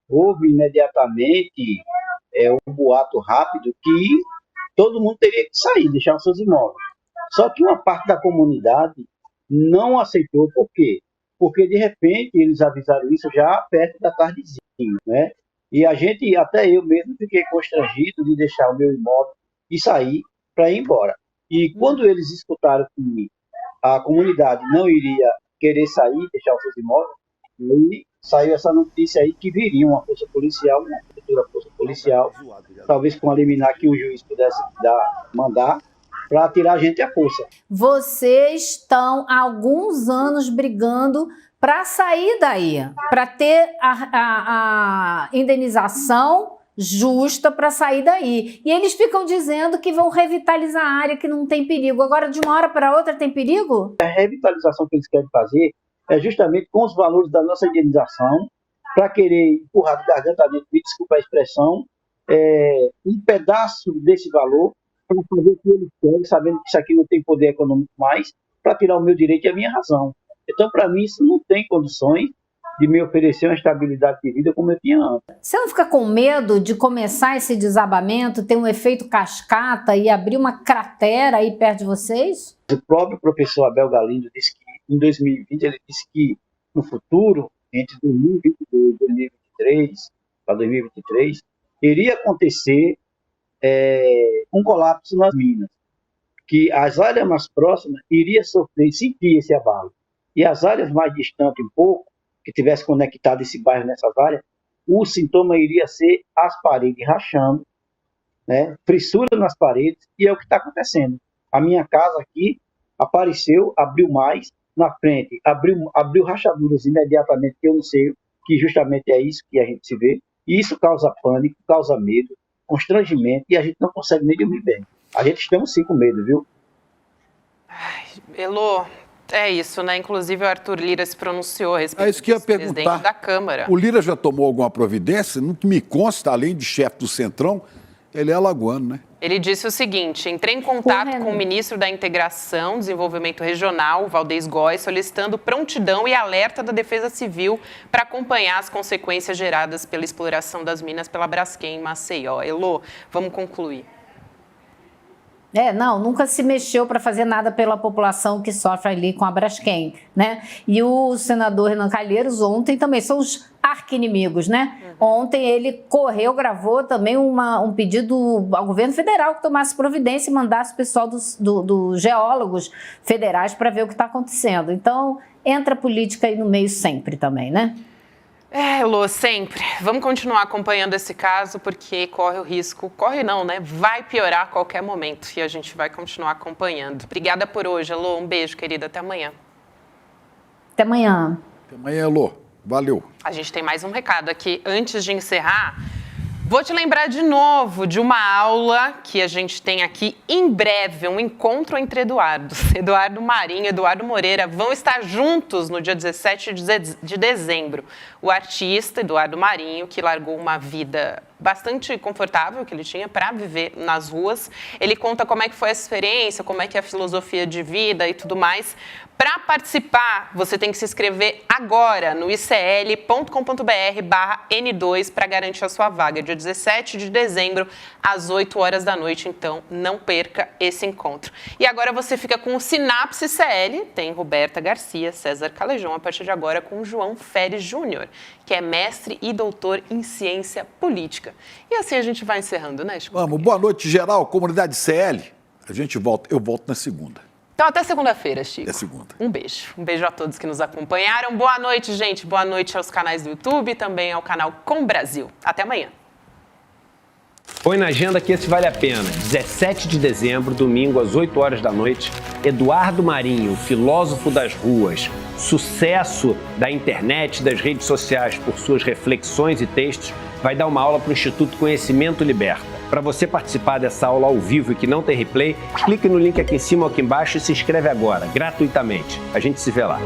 houve imediatamente um boato rápido que todo mundo teria que sair, deixar os seus imóveis. Só que uma parte da comunidade não aceitou, por quê? Porque, de repente, eles avisaram isso já perto da tardezinha, né? E a gente, até eu mesmo, fiquei constrangido de deixar o meu imóvel e sair para ir embora. E quando eles escutaram que a comunidade não iria querer sair, deixar os seus imóveis, aí saiu essa notícia aí que viria uma força policial, uma futura força policial, talvez com a liminar que o juiz pudesse mandar, para tirar a gente à força. Vocês estão há alguns anos brigando para sair daí, para ter a indenização justa para sair daí. E eles ficam dizendo que vão revitalizar a área, que não tem perigo. Agora, de uma hora para outra, tem perigo? A revitalização que eles querem fazer é justamente com os valores da nossa indenização, para querer empurrar de garganta dentro, me desculpa a expressão, um pedaço desse valor, para fazer o que eles querem, sabendo que isso aqui não tem poder econômico mais, para tirar o meu direito e a minha razão. Então, para mim, isso não tem condições de me oferecer uma estabilidade de vida como eu tinha antes. Você não fica com medo de começar esse desabamento, ter um efeito cascata e abrir uma cratera aí perto de vocês? O próprio professor Abel Galindo disse que, em 2020, ele disse que, no futuro, entre 2022 e 2023, para 2023, iria acontecer um colapso nas minas, que as áreas mais próximas iriam sentir esse abalo. E as áreas mais distantes um pouco, que tivesse conectado esse bairro nessas áreas, o sintoma iria ser as paredes rachando, né? Frissura nas paredes, e é o que está acontecendo. A minha casa aqui apareceu, abriu mais, na frente, abriu rachaduras imediatamente, que eu não sei, que justamente é isso que a gente se vê, e isso causa pânico, causa medo, constrangimento, e a gente não consegue nem dormir bem. A gente estamos sim com medo, viu? Ai, Elô, é isso, né? Inclusive o Arthur Lira se pronunciou a respeito isso que eu ia presidente perguntar. da Câmara. O Lira já tomou alguma providência? No que me consta, além de chefe do Centrão, ele é alagoano, né? Ele disse o seguinte: entrei em contato com o ministro da Integração, Desenvolvimento Regional, Valdez Góes, solicitando prontidão e alerta da Defesa Civil para acompanhar as consequências geradas pela exploração das minas pela Braskem em Maceió. Elô, vamos concluir. Não, nunca se mexeu para fazer nada pela população que sofre ali com a Braskem, né? E o senador Renan Calheiros ontem também, são os arqui-inimigos, né? Ontem ele gravou também um pedido ao governo federal que tomasse providência e mandasse o pessoal dos geólogos federais para ver o que está acontecendo. Então, entra a política aí no meio sempre também, né? Lô, sempre. Vamos continuar acompanhando esse caso, porque corre o risco, corre não, né? Vai piorar a qualquer momento e a gente vai continuar acompanhando. Obrigada por hoje, Elô. Um beijo, querida. Até amanhã. Até amanhã. Até amanhã, Elô. Valeu. A gente tem mais um recado aqui. Antes de encerrar, vou te lembrar de novo de uma aula que a gente tem aqui em breve, um encontro entre Eduardo Marinho e Eduardo Moreira vão estar juntos no dia 17 de dezembro. O artista Eduardo Marinho, que largou uma vida bastante confortável que ele tinha para viver nas ruas, ele conta como é que foi essa experiência, como é que é a filosofia de vida e tudo mais. Para participar, você tem que se inscrever agora no icl.com.br/N2 para garantir a sua vaga, dia 17 de dezembro, às 8 horas da noite, então não perca esse encontro. E agora você fica com o Sinapse CL, tem Roberta Garcia, César Calejão, a partir de agora com o João Feres Júnior, que é mestre e doutor em ciência política. E assim a gente vai encerrando, né, Chico? Vamos, boa noite, geral, comunidade CL. Eu volto na segunda. Então, até segunda-feira, Chico. Até segunda. Um beijo. Um beijo a todos que nos acompanharam. Boa noite, gente. Boa noite aos canais do YouTube e também ao canal Com Brasil. Até amanhã. Põe na agenda que esse vale a pena. 17 de dezembro, domingo, às 8 horas da noite, Eduardo Marinho, filósofo das ruas, sucesso da internet, das redes sociais por suas reflexões e textos, vai dar uma aula para o Instituto Conhecimento Liberta. Para você participar dessa aula ao vivo e que não tem replay, clique no link aqui em cima ou aqui embaixo e se inscreve agora, gratuitamente. A gente se vê lá.